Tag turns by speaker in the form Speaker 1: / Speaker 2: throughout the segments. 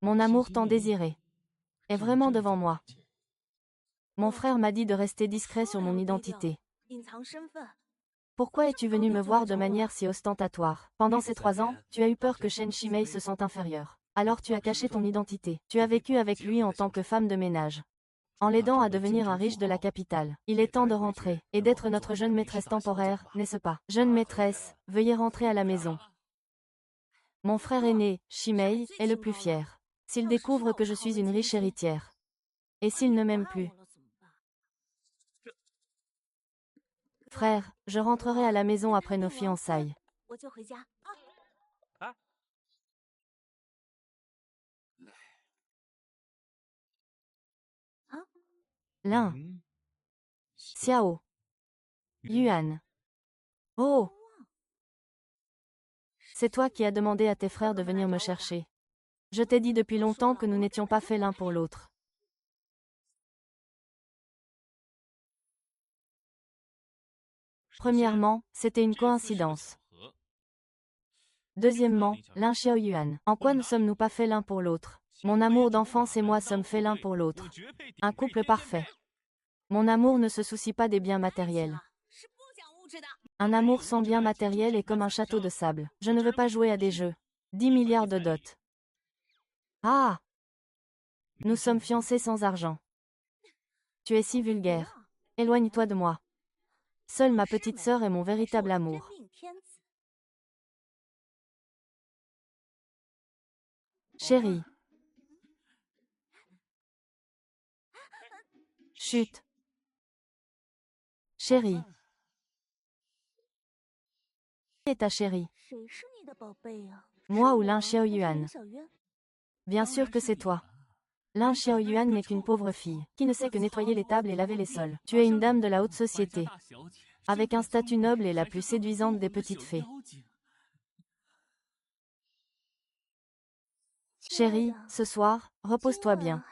Speaker 1: Mon amour tant désiré est vraiment devant moi. Mon frère m'a dit de rester discret sur mon identité. Pourquoi es-tu venu me voir de manière si ostentatoire? Pendant ces 3 ans, tu as eu peur que Shen Shimei se sente inférieur. Alors tu as caché ton identité. Tu as vécu avec lui en tant que femme de ménage, en l'aidant à devenir un riche de la capitale. Il est temps de rentrer, et d'être notre jeune maîtresse temporaire, n'est-ce pas? Jeune maîtresse, veuillez rentrer à la maison. Mon frère aîné, Shimei, est le plus fier. S'il découvre que je suis une riche héritière. Et s'il ne m'aime plus? Frère, je rentrerai à la maison après nos fiançailles. Lin, Xiao, Yuan. Oh! C'est toi qui as demandé à tes frères de venir me chercher. Je t'ai dit depuis longtemps que nous n'étions pas faits l'un pour l'autre. Premièrement, c'était une coïncidence. Deuxièmement, Lin Xiaoyuan. En quoi ne sommes-nous pas faits l'un pour l'autre? Mon amour d'enfance et moi sommes faits l'un pour l'autre. Un couple parfait. Mon amour ne se soucie pas des biens matériels. Un amour sans biens matériels est comme un château de sable. Je ne veux pas jouer à des jeux. 10 milliards de dots. Ah! Nous sommes fiancés sans argent. Tu es si vulgaire. Éloigne-toi de moi. Seule ma petite sœur est mon véritable amour. Chérie. Chut. Chérie. Qui est ta chérie? Moi ou Lin Xiaoyuan? Bien sûr que c'est toi. Lin Xiaoyuan n'est qu'une pauvre fille, qui ne sait que nettoyer les tables et laver les sols. Tu es une dame de la haute société, avec un statut noble et la plus séduisante des petites fées. Chérie, ce soir, repose-toi bien.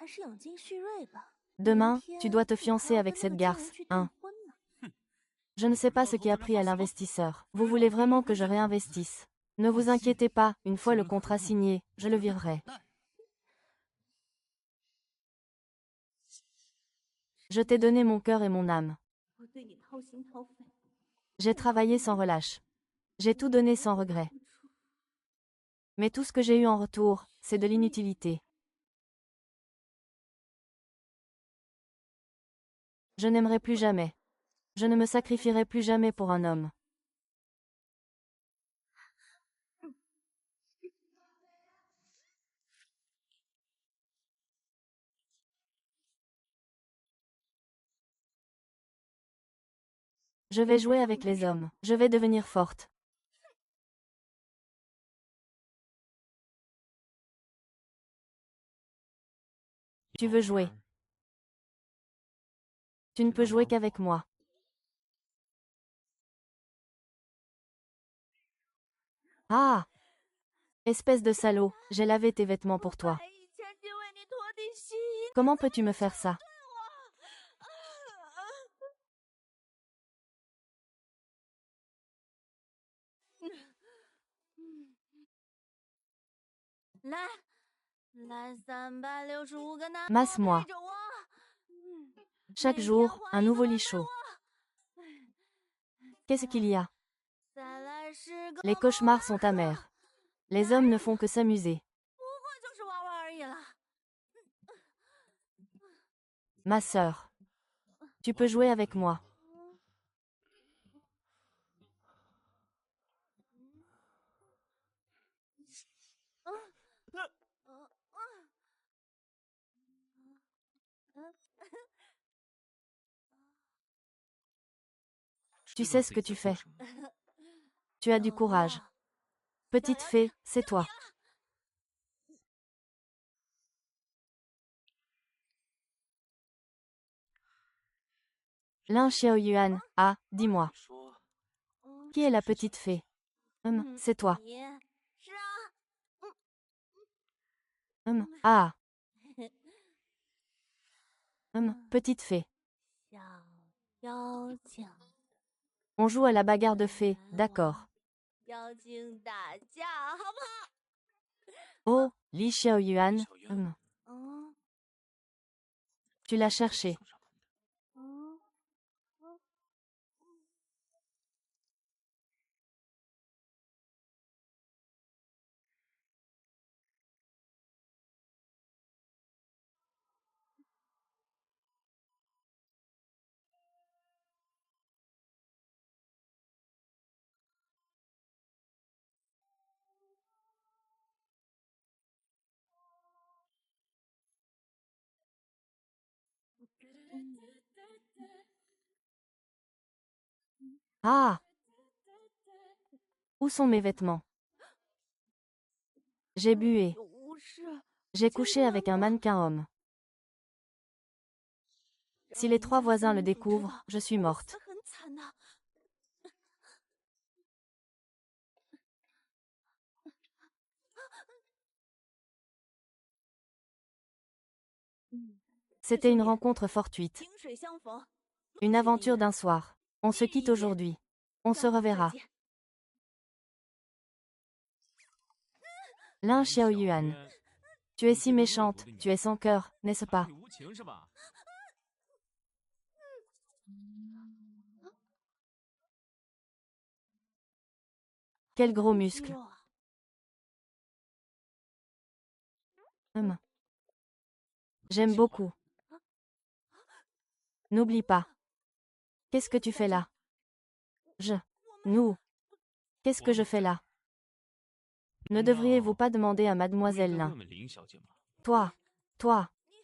Speaker 1: Demain, tu dois te fiancer avec cette garce, hein? Je ne sais pas ce qui a pris à l'investisseur. Vous voulez vraiment que je réinvestisse? Ne vous inquiétez pas, une fois le contrat signé, je le virerai. Je t'ai donné mon cœur et mon âme. J'ai travaillé sans relâche. J'ai tout donné sans regret. Mais tout ce que j'ai eu en retour, c'est de l'inutilité. Je n'aimerai plus jamais. Je ne me sacrifierai plus jamais pour un homme. Je vais jouer avec les hommes. Je vais devenir forte. Tu veux jouer? Tu ne peux jouer qu'avec moi. Ah! Espèce de salaud, j'ai lavé tes vêtements pour toi. Comment peux-tu me faire ça? Masse-moi. Chaque jour, un nouveau lit chaud. Qu'est-ce qu'il y a? Les cauchemars sont amers. Les hommes ne font que s'amuser. Ma sœur. Tu peux jouer avec moi. Tu sais ce que tu fais. Tu as du courage. Petite fée, c'est toi. Lin Xiaoyuan, ah, dis-moi. Qui est la petite fée? C'est toi. Ah. Petite fée. On joue à la bagarre de fées, d'accord. Oh, Li Xiaoyuan, Hum. Tu l'as cherché. Ah! Où sont mes vêtements? J'ai bué. J'ai couché avec un mannequin homme. Si les 3 voisins le découvrent, je suis morte. C'était une rencontre fortuite. Une aventure d'un soir. On se quitte aujourd'hui. On se reverra. Lin Xiaoyuan. Tu es si méchante, tu es sans cœur, n'est-ce pas? Quel gros muscle. J'aime beaucoup. N'oublie pas. Qu'est-ce que tu fais là? Nous. Qu'est-ce que je fais là? Ne devriez-vous pas demander à mademoiselle Lin? Toi.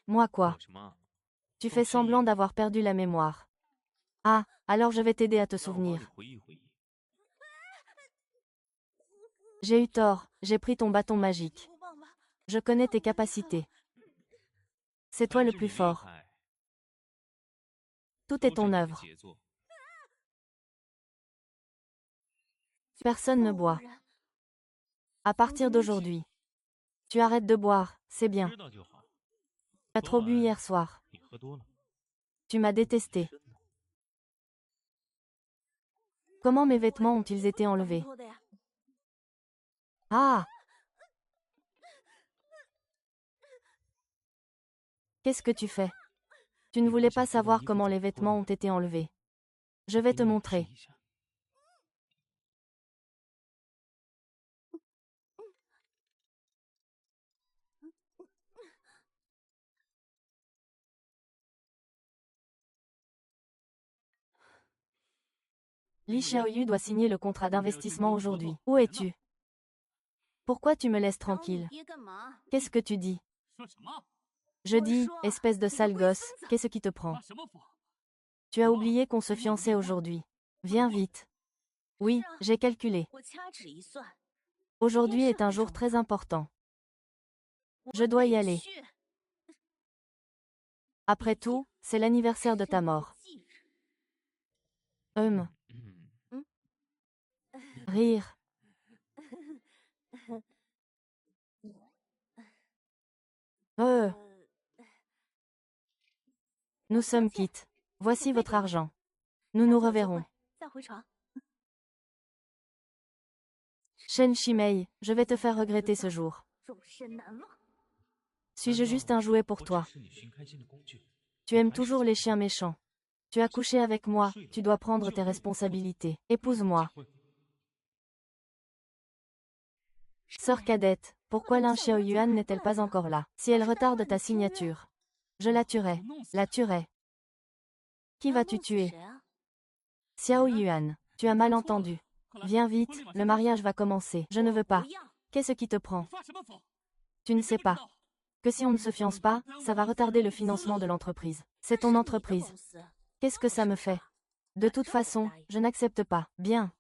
Speaker 1: Moi quoi? Tu fais semblant d'avoir perdu la mémoire. Ah, alors je vais t'aider à te souvenir. J'ai eu tort, j'ai pris ton bâton magique. Je connais tes capacités. C'est toi le plus fort. Tout est ton œuvre. Personne ne boit. À partir d'aujourd'hui. Tu arrêtes de boire, c'est bien. Tu as trop bu hier soir. Tu m'as détesté. Comment mes vêtements ont-ils été enlevés? Ah! Qu'est-ce que tu fais? Tu ne voulais pas savoir comment les vêtements ont été enlevés. Je vais te montrer. Li Xiaoyu doit signer le contrat d'investissement aujourd'hui. Où es-tu? Pourquoi tu me laisses tranquille? Qu'est-ce que tu dis? Je dis, espèce de sale gosse, qu'est-ce qui te prend? Tu as oublié qu'on se fiançait aujourd'hui. Viens vite. Oui, j'ai calculé. Aujourd'hui est un jour très important. Je dois y aller. Après tout, c'est l'anniversaire de ta mort. Rire. Nous sommes quittes. Voici votre argent. Nous nous reverrons. Shen Shimei, je vais te faire regretter ce jour. Suis-je juste un jouet pour toi? Tu aimes toujours les chiens méchants. Tu as couché avec moi, tu dois prendre tes responsabilités. Épouse-moi. Sœur cadette, pourquoi Lin Xiaoyuan n'est-elle pas encore là? Si elle retarde ta signature, je la tuerai. La tuerai. Qui vas-tu tuer? Xiao Yuan, tu as mal entendu. Viens vite, le mariage va commencer. Je ne veux pas. Qu'est-ce qui te prend? Tu ne sais pas que si on ne se fiance pas, ça va retarder le financement de l'entreprise. C'est ton entreprise. Qu'est-ce que ça me fait? De toute façon, je n'accepte pas. Bien.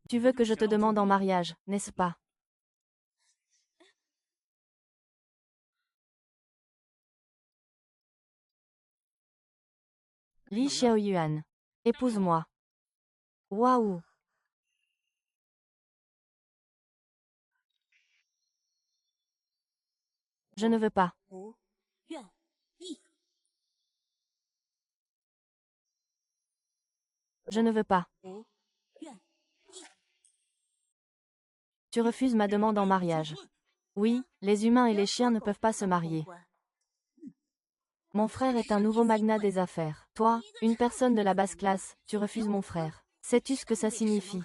Speaker 1: Tu veux que je te demande en mariage, n'est-ce pas? Li Xiaoyuan. Épouse-moi. Waouh. Je ne veux pas. Je ne veux pas. Tu refuses ma demande en mariage. Oui, les humains et les chiens ne peuvent pas se marier. Mon frère est un nouveau magnat des affaires. Toi, une personne de la basse classe, tu refuses mon frère. Sais-tu ce que ça signifie?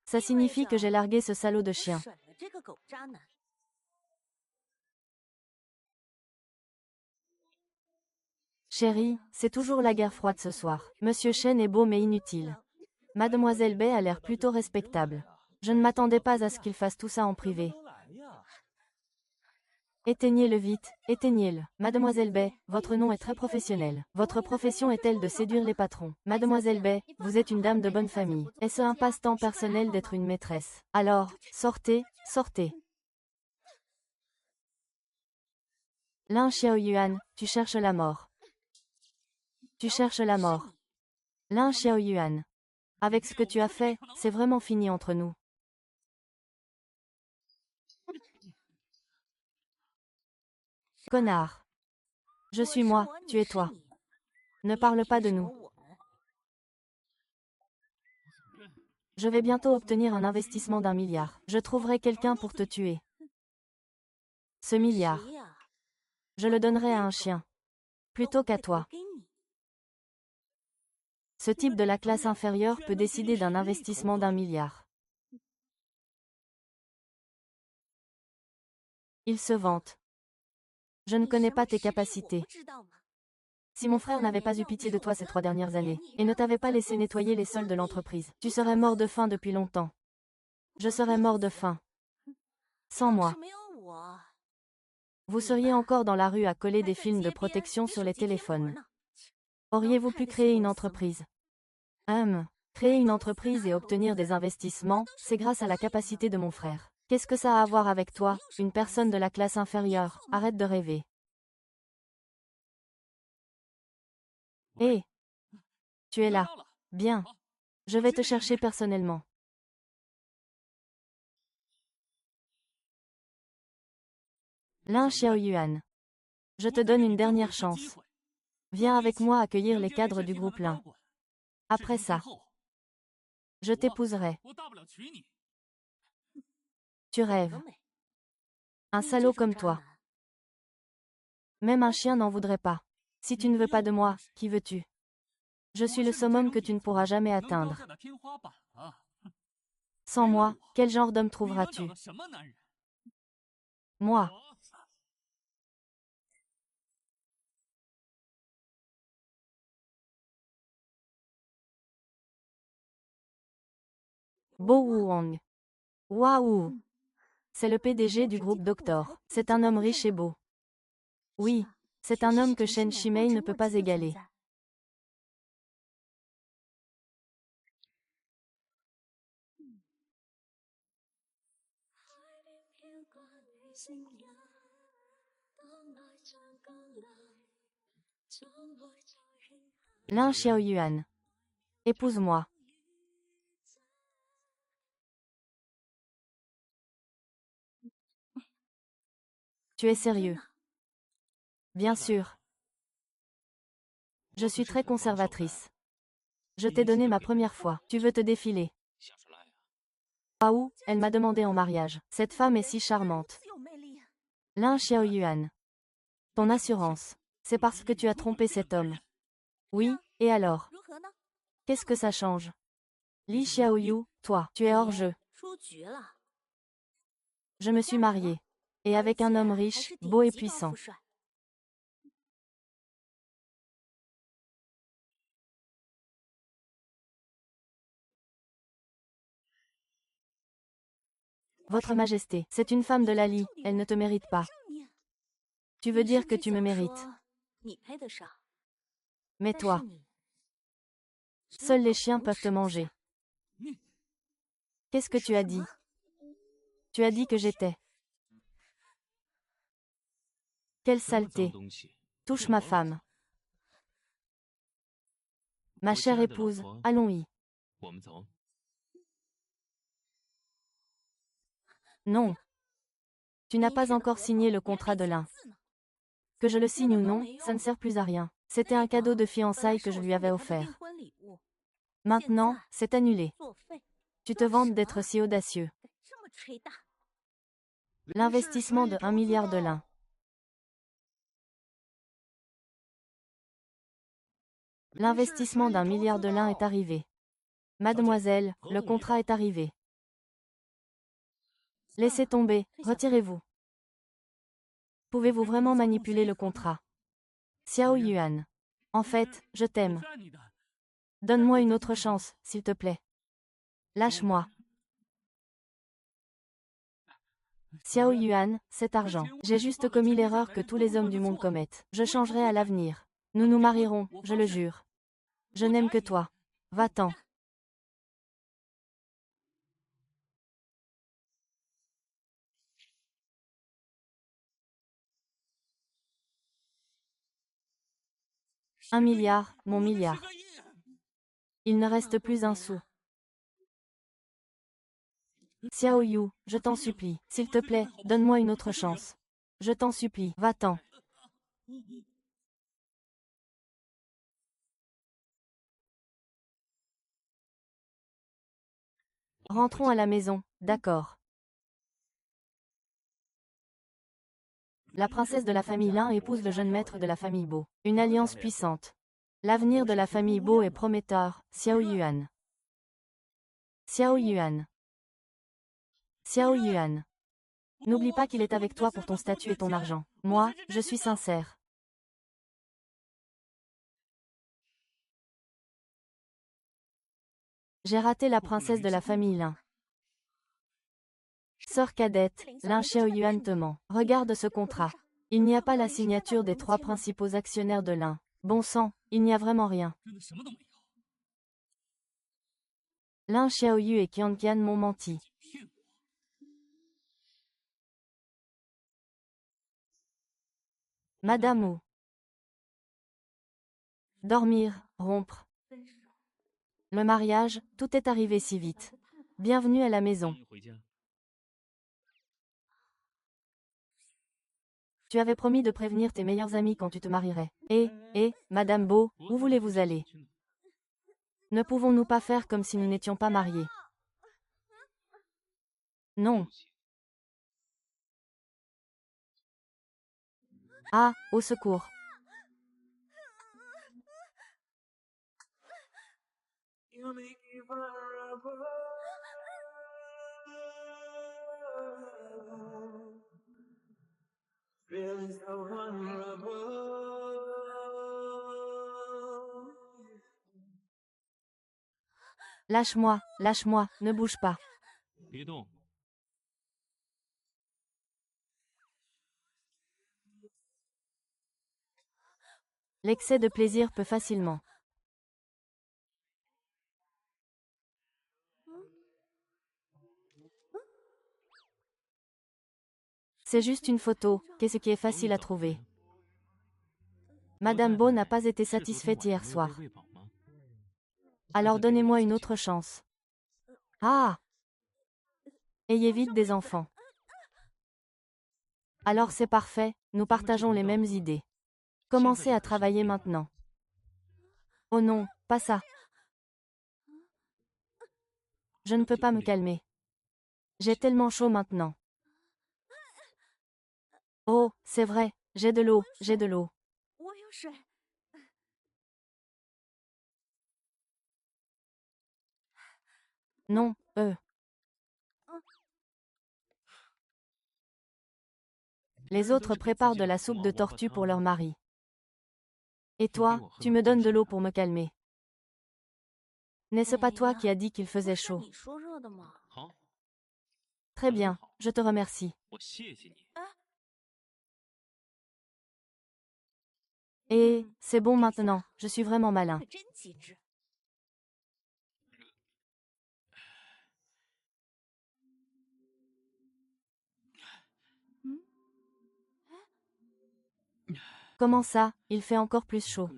Speaker 1: Ça signifie que j'ai largué ce salaud de chien. Chérie, c'est toujours la guerre froide ce soir. Monsieur Chen est beau mais inutile. Mademoiselle Bay a l'air plutôt respectable. Je ne m'attendais pas à ce qu'il fasse tout ça en privé. Éteignez-le vite, éteignez-le. Mademoiselle Bay, votre nom est très professionnel. Votre profession est-elle de séduire les patrons? Mademoiselle Bay, vous êtes une dame de bonne famille. Est-ce un passe-temps personnel d'être une maîtresse? Alors, sortez, sortez. Lin Xiaoyuan, tu cherches la mort. Tu cherches la mort. Lin Xiaoyuan. Avec ce que tu as fait, c'est vraiment fini entre nous. Connard. Je suis moi, tu es toi. Ne parle pas de nous. Je vais bientôt obtenir un investissement d'1 milliard. Je trouverai quelqu'un pour te tuer. Ce milliard. Je le donnerai à un chien. Plutôt qu'à toi. Ce type de la classe inférieure peut décider d'un investissement d'1 milliard. Il se vante. Je ne connais pas tes capacités. Si mon frère n'avait pas eu pitié de toi ces 3 dernières années, et ne t'avait pas laissé nettoyer les sols de l'entreprise, tu serais mort de faim depuis longtemps. Je serais mort de faim. Sans moi. Vous seriez encore dans la rue à coller des films de protection sur les téléphones. Auriez-vous pu créer une entreprise? Créer une entreprise et obtenir des investissements, c'est grâce à la capacité de mon frère. Qu'est-ce que ça a à voir avec toi, une personne de la classe inférieure? Arrête de rêver. Hé! Tu es là. Bien. Je vais te chercher personnellement. Lin Xiaoyuan. Je te donne une dernière chance. Viens avec moi accueillir les cadres du groupe Lin. Après ça, je t'épouserai. Tu rêves. Un salaud comme toi. Même un chien n'en voudrait pas. Si tu ne veux pas de moi, qui veux-tu? Je suis le summum que tu ne pourras jamais atteindre. Sans moi, quel genre d'homme trouveras-tu? Moi. Bo Wuong. Waouh! C'est le PDG du groupe Doctor. C'est un homme riche et beau. Oui, c'est un homme que Shen Shimei ne peut pas égaler. Lin Xiaoyuan. Épouse-moi. Tu es sérieux? Bien sûr. Je suis très conservatrice. Je t'ai donné ma première fois. Tu veux te défiler? Waouh, elle m'a demandé en mariage. Cette femme est si charmante. Lin Xiaoyuan. Ton assurance. C'est parce que tu as trompé cet homme. Oui, et alors? Qu'est-ce que ça change? Li Xiaoyu, toi, tu es hors jeu. Je me suis mariée. Et avec un homme riche, beau et puissant. Votre Majesté, c'est une femme de Lali, elle ne te mérite pas. Tu veux dire que tu me mérites. Mais toi, seuls les chiens peuvent te manger. Qu'est-ce que tu as dit? Tu as dit que j'étais. Quelle saleté. Touche ma femme. Ma chère épouse, allons-y. Non. Tu n'as pas encore signé le contrat de l'un. Que je le signe ou non, ça ne sert plus à rien. C'était un cadeau de fiançailles que je lui avais offert. Maintenant, c'est annulé. Tu te vantes d'être si audacieux. L'investissement de 1 milliard de l'un. L'investissement d'1 milliard de l'un est arrivé. Mademoiselle, le contrat est arrivé. Laissez tomber, retirez-vous. Pouvez-vous vraiment manipuler le contrat? Xiao Yuan. En fait, je t'aime. Donne-moi une autre chance, s'il te plaît. Lâche-moi. Xiao Yuan, cet argent. J'ai juste commis l'erreur que tous les hommes du monde commettent. Je changerai à l'avenir. Nous nous marierons, je le jure. Je n'aime que toi. Va-t'en. Un milliard, mon milliard. Il ne reste plus un sou. Xiao Yu, je t'en supplie, s'il te plaît, donne-moi une autre chance. Je t'en supplie, va-t'en. Rentrons à la maison, d'accord. La princesse de la famille Lin épouse le jeune maître de la famille Bo. Une alliance puissante. L'avenir de la famille Bo est prometteur, Xiao Yuan. Xiao Yuan. Xiao Yuan. N'oublie pas qu'il est avec toi pour ton statut et ton argent. Moi, je suis sincère. J'ai raté la princesse de la famille Lin. Sœur cadette, Lin Xiaoyuan te ment. Regarde ce contrat. Il n'y a pas la signature des 3 principaux actionnaires de Lin. Bon sang, il n'y a vraiment rien. Lin Xiaoyu et Qianqian m'ont menti. Madame Wu. Dormir, rompre. Le mariage, tout est arrivé si vite. Bienvenue à la maison. Tu avais promis de prévenir tes meilleurs amis quand tu te marierais. Madame Bo, où voulez-vous aller? Ne pouvons-nous pas faire comme si nous n'étions pas mariés? Non. Ah, au secours. Lâche-moi, lâche-moi, ne bouge pas. L'excès de plaisir peut facilement. C'est juste une photo, qu'est-ce qui est facile à trouver. Madame Bo n'a pas été satisfaite hier soir. Alors donnez-moi une autre chance. Ah! Ayez vite des enfants. Alors c'est parfait, nous partageons les mêmes idées. Commencez à travailler maintenant. Oh non, pas ça. Je ne peux pas me calmer. J'ai tellement chaud maintenant. Oh, c'est vrai, j'ai de l'eau, j'ai de l'eau. Non, Les autres préparent de la soupe de tortue pour leur mari. Et toi, tu me donnes de l'eau pour me calmer. N'est-ce pas toi qui as dit qu'il faisait chaud? Très bien, je te remercie. Et, c'est bon maintenant, je suis vraiment malin. Comment ça, il fait encore plus chaud?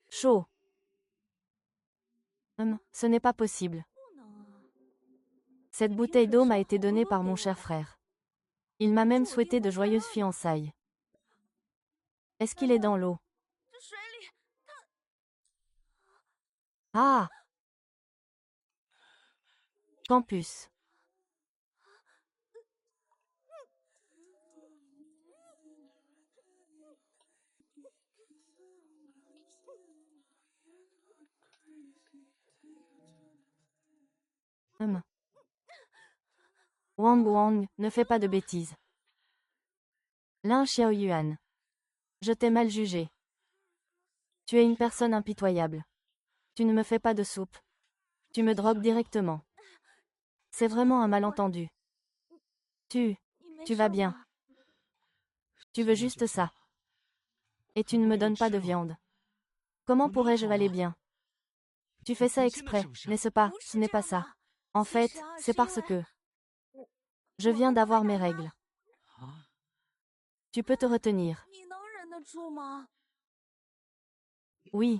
Speaker 1: Chaud. Ce n'est pas possible. Cette bouteille d'eau m'a été donnée par mon cher frère. Il m'a même souhaité de joyeuses fiançailles. Est-ce qu'il est dans l'eau? Ah! Campus. Wang Wang, ne fais pas de bêtises. Lin Xiaoyuan. Je t'ai mal jugé. Tu es une personne impitoyable. Tu ne me fais pas de soupe. Tu me drogues directement. C'est vraiment un malentendu. Tu vas bien. Tu veux juste ça. Et tu ne me donnes pas de viande. Comment pourrais-je aller bien? Tu fais ça exprès, n'est-ce pas? Ce n'est pas ça. En fait, c'est parce que je viens d'avoir mes règles. Tu peux te retenir. Oui.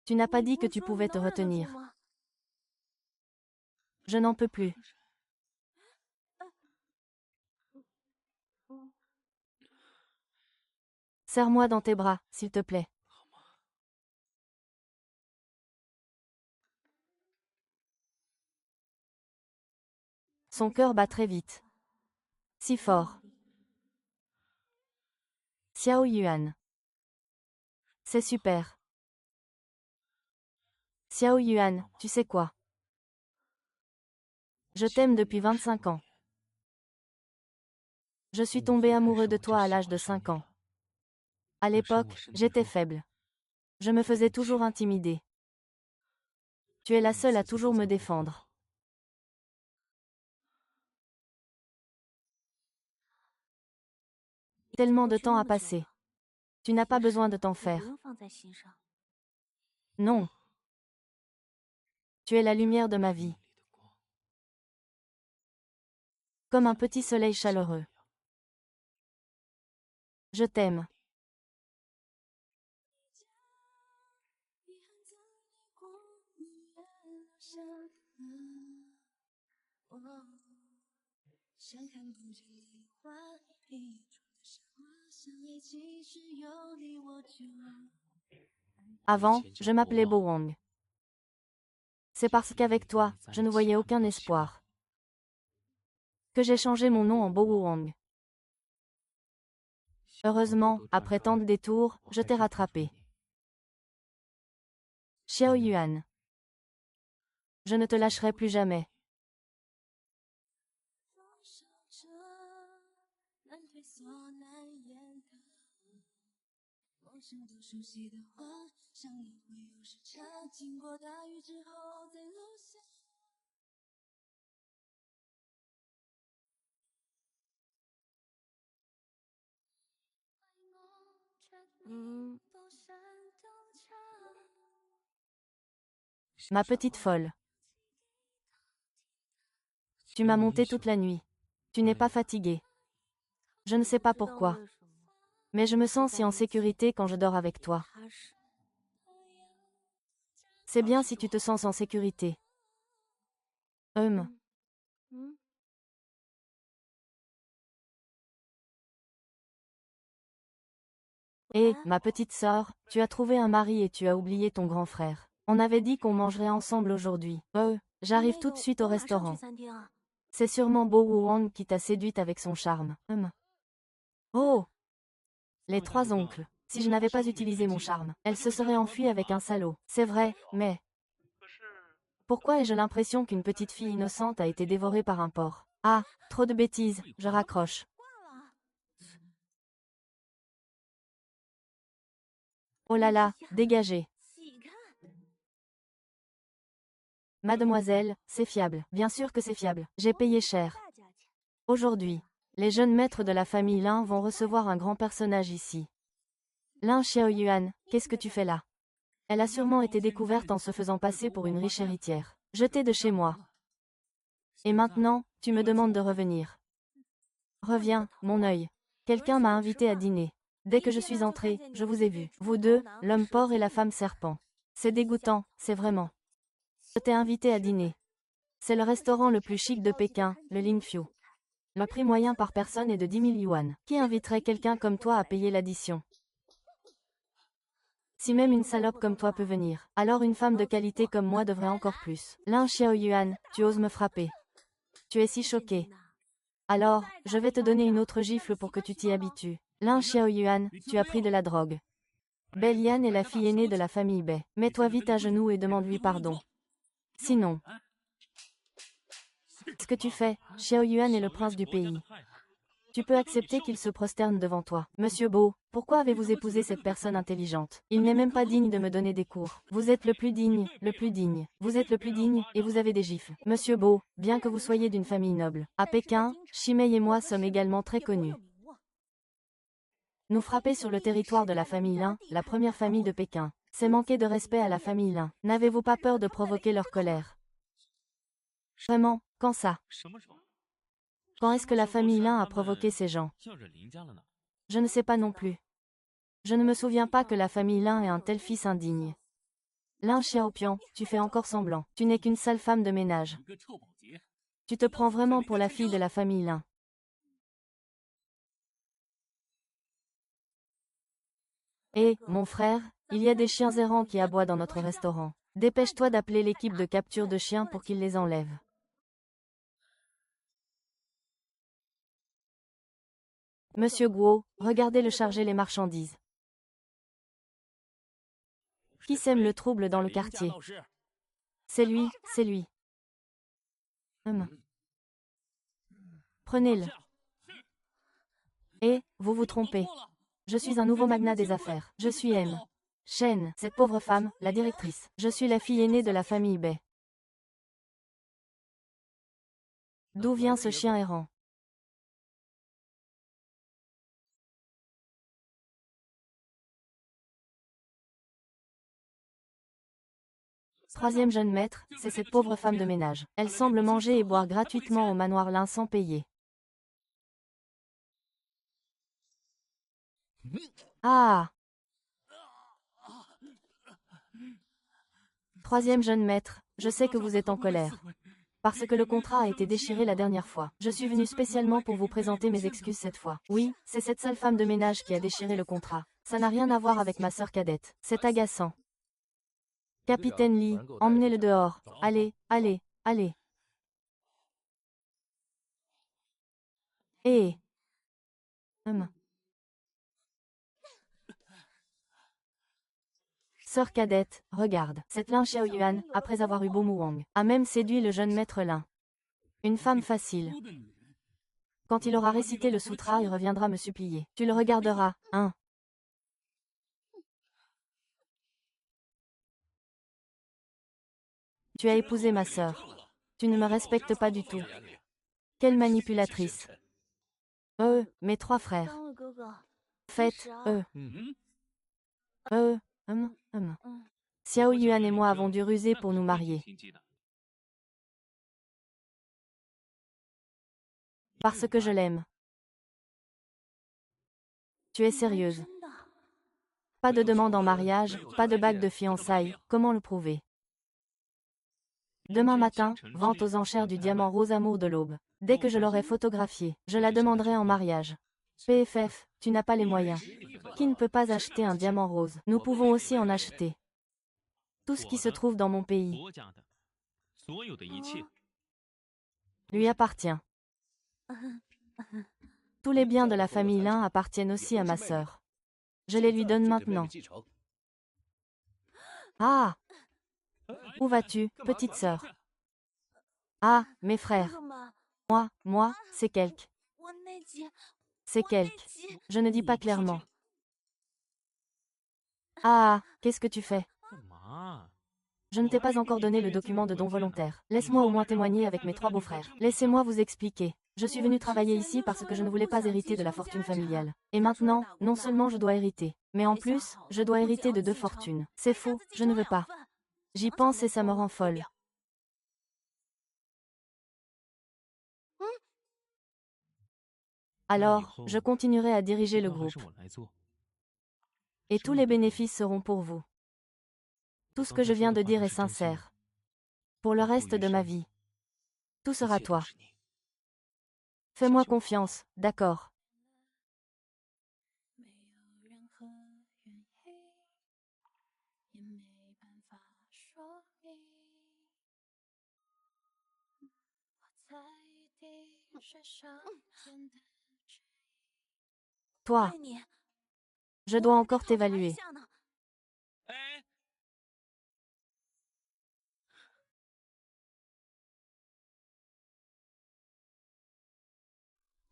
Speaker 1: Tu n'as pas dit que tu pouvais te retenir. Je n'en peux plus. Serre-moi dans tes bras, s'il te plaît. Son cœur bat très vite. Si fort. Xiao Yuan. C'est super. Xiao Yuan, tu sais quoi? Je t'aime depuis 25 ans. Je suis tombé amoureux de toi à l'âge de 5 ans. À l'époque, j'étais faible. Je me faisais toujours intimider. Tu es la seule à toujours me défendre. Tellement de temps a passé. Tu n'as pas besoin de t'en faire. Non. Tu es la lumière de ma vie. Comme un petit soleil chaleureux. Je t'aime. Avant, je m'appelais Bo Wang. C'est parce qu'avec toi, je ne voyais aucun espoir. Que j'ai changé mon nom en Bo Wang. Heureusement, après tant de détours, je t'ai rattrapé. Xiao Yuan. Je ne te lâcherai plus jamais. Ma petite folle. Tu m'as monté toute la nuit. Tu n'es pas fatiguée. Je ne sais pas pourquoi. Mais je me sens si en sécurité quand je dors avec toi. C'est bien si tu te sens en sécurité. Et, ma petite sœur, tu as trouvé un mari et tu as oublié ton grand frère. On avait dit qu'on mangerait ensemble aujourd'hui. J'arrive tout de suite au restaurant. C'est sûrement Bo Wang qui t'a séduite avec son charme. Oh! Les 3 oncles. Si je n'avais pas utilisé mon charme, elle se serait enfuie avec un salaud. C'est vrai, mais... Pourquoi ai-je l'impression qu'une petite fille innocente a été dévorée par un porc? Ah, trop de bêtises, je raccroche. Oh là là, dégagez. Mademoiselle, c'est fiable. Bien sûr que c'est fiable. J'ai payé cher. Aujourd'hui, les jeunes maîtres de la famille Lin vont recevoir un grand personnage ici. Lin Xiaoyuan, qu'est-ce que tu fais là? Elle a sûrement été découverte en se faisant passer pour une riche héritière. Jetée de chez moi. Et maintenant, tu me demandes de revenir. Reviens, mon œil. Quelqu'un m'a invité à dîner. Dès que je suis entrée, je vous ai vu. Vous deux, l'homme porc et la femme serpent. C'est dégoûtant, c'est vraiment. Je t'ai invité à dîner. C'est le restaurant le plus chic de Pékin, le Lingfiu. Le prix moyen par personne est de 10 000 yuan. Qui inviterait quelqu'un comme toi à payer l'addition? Si même une salope comme toi peut venir, alors une femme de qualité comme moi devrait encore plus. Lin Xiaoyuan, tu oses me frapper. Tu es si choqué. Alors, je vais te donner une autre gifle pour que tu t'y habitues. Lin Xiaoyuan, tu as pris de la drogue. Belian est la fille aînée de la famille Bei. Mets-toi vite à genoux et demande-lui pardon. Sinon, ce que tu fais, Xiaoyuan est le prince du pays. Tu peux accepter qu'il se prosterne devant toi. Monsieur Bo, pourquoi avez-vous épousé cette personne intelligente? Il n'est même pas digne de me donner des cours. Vous êtes le plus digne, le plus digne. Vous êtes le plus digne, et vous avez des gifles. Monsieur Bo, bien que vous soyez d'une famille noble. À Pékin, Shimei et moi sommes également très connus. Nous frapper sur le territoire de la famille Lin, la première famille de Pékin. C'est manquer de respect à la famille Lin. N'avez-vous pas peur de provoquer leur colère? Vraiment, quand ça? Quand est-ce que la famille Lin a provoqué ces gens? Je ne sais pas non plus. Je ne me souviens pas que la famille Lin ait un tel fils indigne. Lin Xiaopian, tu fais encore semblant. Tu n'es qu'une sale femme de ménage. Tu te prends vraiment pour la fille de la famille Lin. Hé, mon frère, il y a des chiens errants qui aboient dans notre restaurant. Dépêche-toi d'appeler l'équipe de capture de chiens pour qu'ils les enlèvent. Monsieur Guo, regardez-le charger les marchandises. Qui sème le trouble dans le quartier? C'est lui, c'est lui. Prenez-le. Et, vous vous trompez. Je suis un nouveau magnat des affaires. Je suis M. Shen, cette pauvre femme, la directrice. Je suis la fille aînée de la famille Bei. D'où vient ce chien errant? Troisième jeune maître, c'est cette pauvre femme de ménage. Elle semble manger et boire gratuitement au manoir Lin sans payer. Ah! Troisième jeune maître, je sais que vous êtes en colère. Parce que le contrat a été déchiré la dernière fois. Je suis venu spécialement pour vous présenter mes excuses cette fois. Oui, c'est cette sale femme de ménage qui a déchiré le contrat. Ça n'a rien à voir avec ma sœur cadette. C'est agaçant. Capitaine Lee, emmenez-le dehors. Allez, allez, allez. Eh. Sœur cadette, regarde. Cette Lin Xiaoyuan, après avoir eu Bomu Wang, a même séduit le jeune maître Lin. Une femme facile. Quand il aura récité le sutra, il reviendra me supplier. Tu le regarderas, hein? Tu as épousé ma sœur. Tu ne me respectes pas du tout. Quelle manipulatrice. Mes trois frères. Faites, Xiao Yuan et moi avons dû ruser pour nous marier. Parce que je l'aime. Tu es sérieuse? Pas de demande en mariage, pas de bague de fiançailles, comment le prouver? Demain matin, vente aux enchères du diamant rose amour de l'aube. Dès que je l'aurai photographié, je la demanderai en mariage. PFF, tu n'as pas les moyens. Qui ne peut pas acheter un diamant rose? Nous pouvons aussi en acheter. Tout ce qui se trouve dans mon pays lui appartient. Tous les biens de la famille Lin appartiennent aussi à ma sœur. Je les lui donne maintenant. Ah! Où vas-tu, petite sœur? Ah, mes frères. Moi, c'est quelque. C'est quelque. Je ne dis pas clairement. Ah, qu'est-ce que tu fais? Je ne t'ai pas encore donné le document de don volontaire. Laisse-moi au moins témoigner avec mes trois beaux-frères. Laissez-moi vous expliquer. Je suis venu travailler ici parce que je ne voulais pas hériter de la fortune familiale. Et maintenant, non seulement je dois hériter, mais en plus, je dois hériter de deux fortunes. C'est faux, je ne veux pas. J'y pense et ça me rend folle. Alors, je continuerai à diriger le groupe. Et tous les bénéfices seront pour vous. Tout ce que je viens de dire est sincère. Pour le reste de ma vie. Tout sera toi. Fais-moi confiance, d'accord? Toi, je dois encore t'évaluer.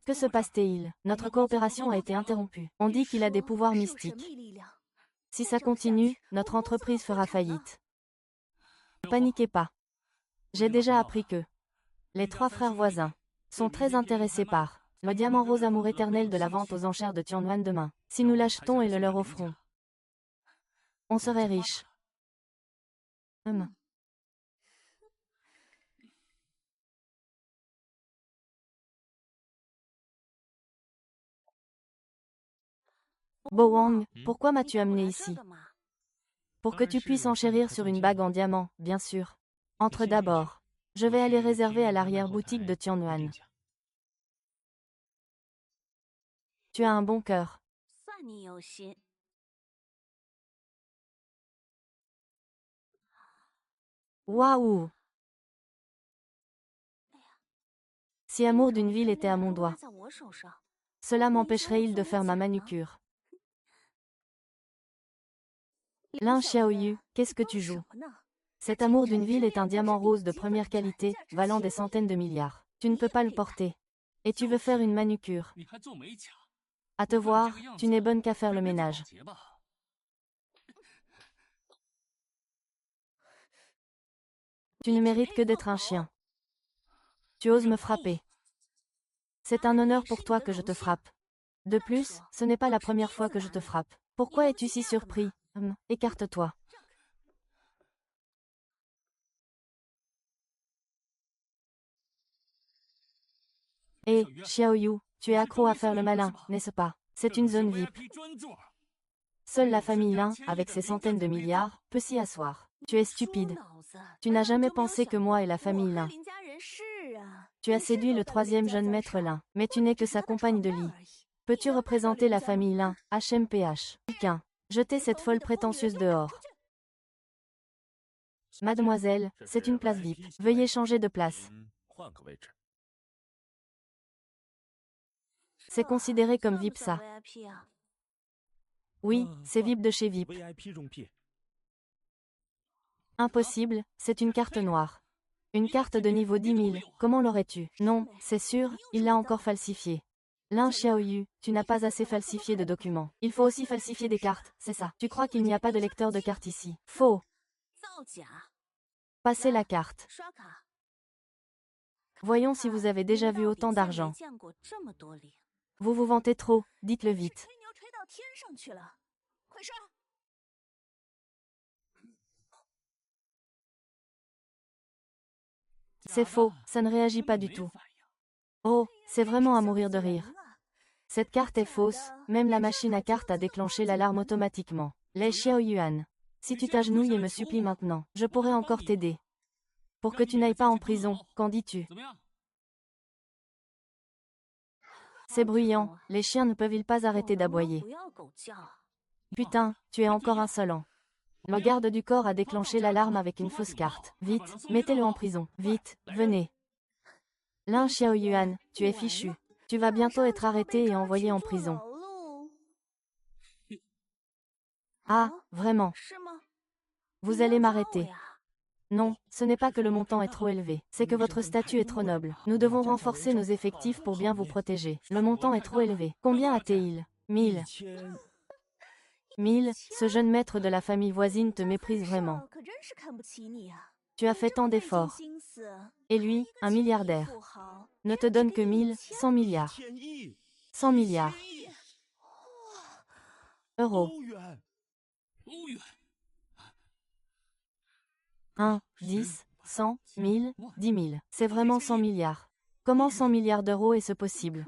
Speaker 1: Que se passe-t-il? Notre coopération a été interrompue. On dit qu'il a des pouvoirs mystiques. Si ça continue, notre entreprise fera faillite. Ne paniquez pas. J'ai déjà appris que les 3 frères voisins sont très intéressés par le diamant rose amour éternel de la vente aux enchères de Tianwan demain. Si nous l'achetons et le leur offrons, on serait riche. Bo Wang, pourquoi m'as-tu amené ici? Pour que tu puisses enchérir sur une bague en diamant, bien sûr. Entre d'abord. Je vais aller réserver à l'arrière-boutique de Tianwan. Tu as un bon cœur. Waouh! Si amour d'une ville était à mon doigt, cela m'empêcherait-il de faire ma manucure? Lin Xiaoyu, qu'est-ce que tu joues? Cet amour d'une ville est un diamant rose de première qualité, valant des centaines de milliards. Tu ne peux pas le porter. Et tu veux faire une manucure. À te voir, tu n'es bonne qu'à faire le ménage. Tu ne mérites que d'être un chien. Tu oses me frapper. C'est un honneur pour toi que je te frappe. De plus, ce n'est pas la première fois que je te frappe. Pourquoi es-tu si surpris? Écarte-toi. Hé, Xiaoyu, tu es accro à faire le malin, n'est-ce pas? C'est une zone VIP. Seule la famille Lin, avec ses centaines de milliards, peut s'y asseoir. Tu es stupide. Tu n'as jamais pensé que moi et la famille Lin. Tu as séduit le 3e jeune maître Lin, mais tu n'es que sa compagne de lit. Peux-tu représenter la famille Lin, HMPH? Quelqu'un, jetez cette folle prétentieuse dehors. Mademoiselle, c'est une place VIP. Veuillez changer de place. C'est considéré comme VIP ça. Oui, c'est VIP de chez VIP. Impossible, c'est une carte noire. Une carte de niveau 10 000, comment l'aurais-tu? Non, c'est sûr, il l'a encore falsifiée. Lin Xiaoyu, tu n'as pas assez falsifié de documents. Il faut aussi falsifier des cartes, c'est ça. Tu crois qu'il n'y a pas de lecteur de cartes ici? Faux. Passez la carte. Voyons si vous avez déjà vu autant d'argent. Vous vous vantez trop, dites-le vite. C'est faux, ça ne réagit pas du tout. Oh, c'est vraiment à mourir de rire. Cette carte est fausse, même la machine à cartes a déclenché l'alarme automatiquement. Les Xiaoyuan. Si tu t'agenouilles et me supplies maintenant, je pourrais encore t'aider. Pour que tu n'ailles pas en prison, qu'en dis-tu? C'est bruyant, les chiens ne peuvent-ils pas arrêter d'aboyer? Putain, tu es encore insolent. Le garde du corps a déclenché l'alarme avec une fausse carte. Vite, mettez-le en prison. Vite, venez. Lin Xiaoyuan, tu es fichu. Tu vas bientôt être arrêté et envoyé en prison. Ah, vraiment? Vous allez m'arrêter. Non, ce n'est pas que le montant est trop élevé, c'est que votre statut est trop noble. Nous devons renforcer nos effectifs pour bien vous protéger. Le montant est trop élevé. Combien a-t-il? 1000. 1000, ce jeune maître de la famille voisine te méprise vraiment. Tu as fait tant d'efforts. Et lui, un milliardaire, ne te donne que 1000, 100 milliards. 100 milliards. Euros. 1, 10, 100, 1000, 10 000. C'est vraiment 100 milliards. Comment 100 milliards d'euros est-ce possible?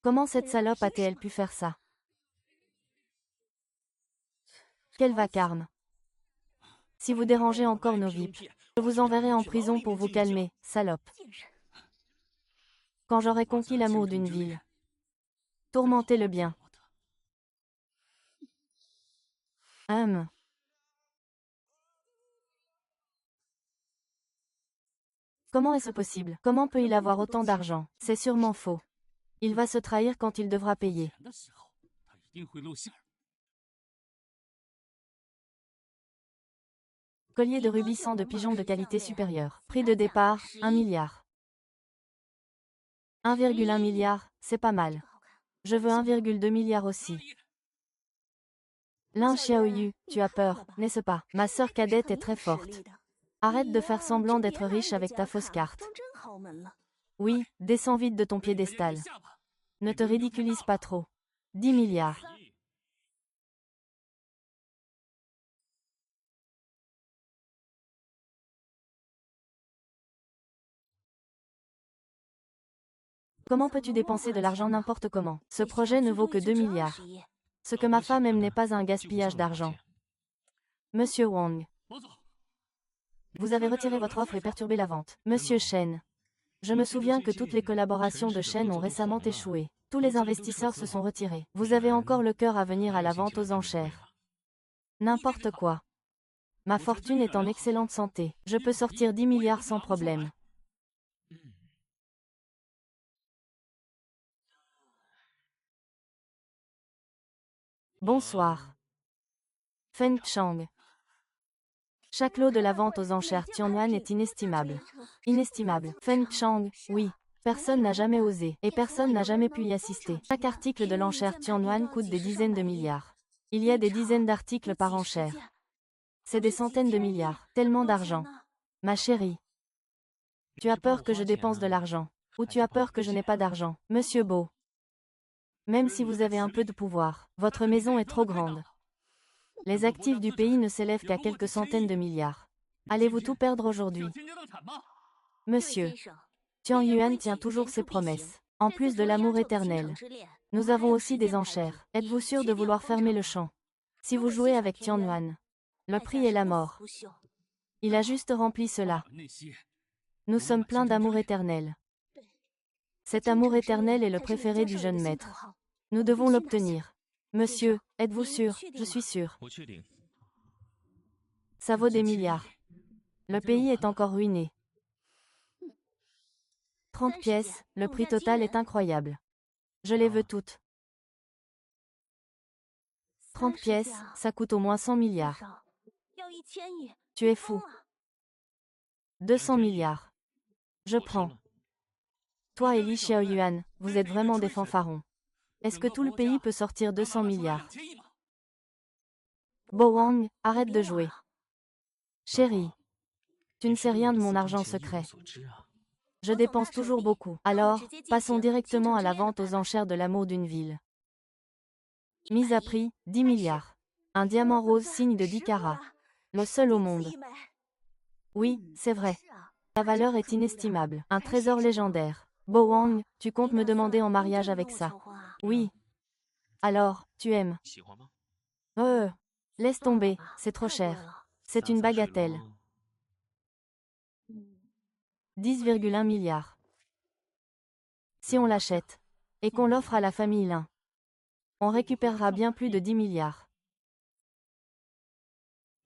Speaker 1: Comment cette salope a-t-elle pu faire ça? Quel vacarme. Si vous dérangez encore nos VIP, je vous enverrai en prison pour vous calmer, salope. Quand j'aurai conquis l'amour d'une ville, tourmentez-le bien. Comment est-ce possible? Comment peut-il avoir autant d'argent? C'est sûrement faux. Il va se trahir quand il devra payer. Collier de rubis 100 de pigeons de qualité supérieure. Prix de départ, 1 milliard. 1,1 milliard, c'est pas mal. Je veux 1,2 milliard aussi. Lin Xiaoyu, tu as peur, n'est-ce pas? Ma sœur cadette est très forte. Arrête de faire semblant d'être riche avec ta fausse carte. Oui, descends vite de ton piédestal. Ne te ridiculise pas trop. 10 milliards. Comment peux-tu dépenser de l'argent n'importe comment? Ce projet ne vaut que 2 milliards. Ce que ma femme aime n'est pas un gaspillage d'argent. Monsieur Wang. Vous avez retiré votre offre et perturbé la vente. Monsieur Chen. Je me souviens que toutes les collaborations de Chen ont récemment échoué. Tous les investisseurs se sont retirés. Vous avez encore le cœur à venir à la vente aux enchères. N'importe quoi. Ma fortune est en excellente santé. Je peux sortir 10 milliards sans problème. Bonsoir. Feng Chang. Chaque lot de la vente aux enchères Tianyuan est inestimable. Inestimable. Feng Chang, oui. Personne n'a jamais osé, et personne n'a jamais pu y assister. Chaque article de l'enchère Tianyuan coûte des dizaines de milliards. Il y a des dizaines d'articles par enchère. C'est des centaines de milliards. Tellement d'argent. Ma chérie. Tu as peur que je dépense de l'argent. Ou tu as peur que je n'ai pas d'argent. Monsieur Beau. Même si vous avez un peu de pouvoir, votre maison est trop grande. Les actifs du pays ne s'élèvent qu'à quelques centaines de milliards. Allez-vous tout perdre aujourd'hui? Monsieur. Tian Yuan tient toujours ses promesses. En plus de l'amour éternel. Nous avons aussi des enchères. Êtes-vous sûr de vouloir fermer le champ? Si vous jouez avec Tian Yuan, le prix est la mort. Il a juste rempli cela. Nous sommes pleins d'amour éternel. Cet amour éternel est le préféré du jeune maître. Nous devons l'obtenir. Monsieur, êtes-vous sûr? Je suis sûr. Ça vaut des milliards. Le pays est encore ruiné. 30 pièces, le prix total est incroyable. Je les veux toutes. 30 pièces, ça coûte au moins 100 milliards. Tu es fou. 200 milliards. Je prends. Toi et Li Xiaoyuan, vous êtes vraiment des fanfarons. Est-ce que tout le pays peut sortir 200 milliards? Bo Wang, arrête de jouer. Chérie. Tu ne sais rien de mon argent secret. Je dépense toujours beaucoup. Alors, passons directement à la vente aux enchères de l'amour d'une ville. Mise à prix, 10 milliards. Un diamant rose signe de 10 carats. Le seul au monde. Oui, c'est vrai. La valeur est inestimable. Un trésor légendaire. Bo Wang, tu comptes me demander en mariage avec ça? Oui. Alors, tu aimes? Laisse tomber, c'est trop cher. C'est une bagatelle. 10,1 milliards. Si on l'achète, et qu'on l'offre à la famille Lin, on récupérera bien plus de 10 milliards.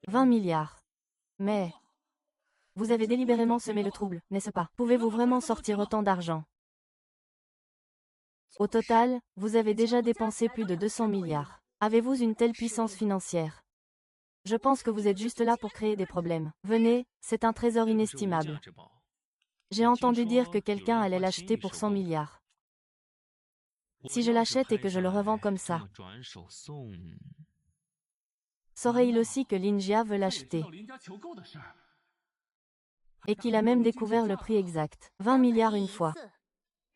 Speaker 1: 20 milliards. Mais... vous avez délibérément semé le trouble, n'est-ce pas? Pouvez-vous vraiment sortir autant d'argent? Au total, vous avez déjà dépensé plus de 200 milliards. Avez-vous une telle puissance financière? Je pense que vous êtes juste là pour créer des problèmes. Venez, c'est un trésor inestimable. J'ai entendu dire que quelqu'un allait l'acheter pour 100 milliards. Si je l'achète et que je le revends comme ça, saurait-il aussi que Linjia veut l'acheter? Et qu'il a même découvert le prix exact. 20 milliards une fois.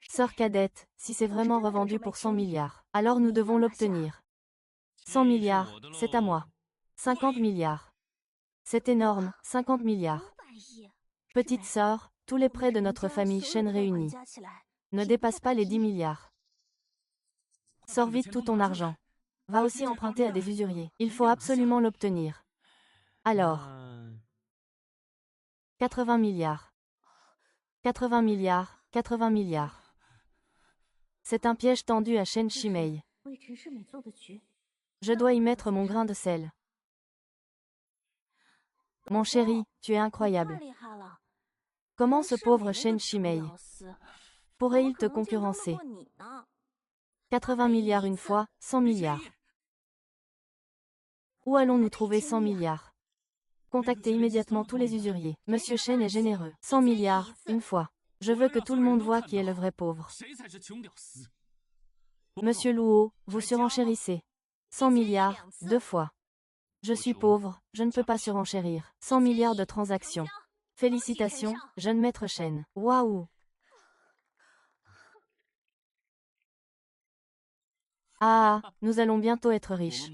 Speaker 1: Sœur cadette, si c'est vraiment revendu pour 100 milliards, alors nous devons l'obtenir. 100 milliards, c'est à moi. 50 milliards. C'est énorme, 50 milliards. Petite sœur, tous les prêts de notre famille Chen réunis ne dépassent pas les 10 milliards. Sors vite tout ton argent. Va aussi emprunter à des usuriers. Il faut absolument l'obtenir. Alors. 80 milliards. 80 milliards, 80 milliards. C'est un piège tendu à Shen Shimei. Je dois y mettre mon grain de sel. Mon chéri, tu es incroyable. Comment ce pauvre Shen Shimei pourrait-il te concurrencer? 80 milliards une fois, 100 milliards. Où allons-nous trouver 100 milliards? Contactez immédiatement tous les usuriers. Monsieur Shen est généreux. 100 milliards, une fois. Je veux que tout le monde voit qui est le vrai pauvre. Monsieur Luo, vous surenchérissez. 100 milliards, deux fois. Je suis pauvre, je ne peux pas surenchérir. 100 milliards de transactions. Félicitations, jeune maître Shen. Waouh! Ah, nous allons bientôt être riches.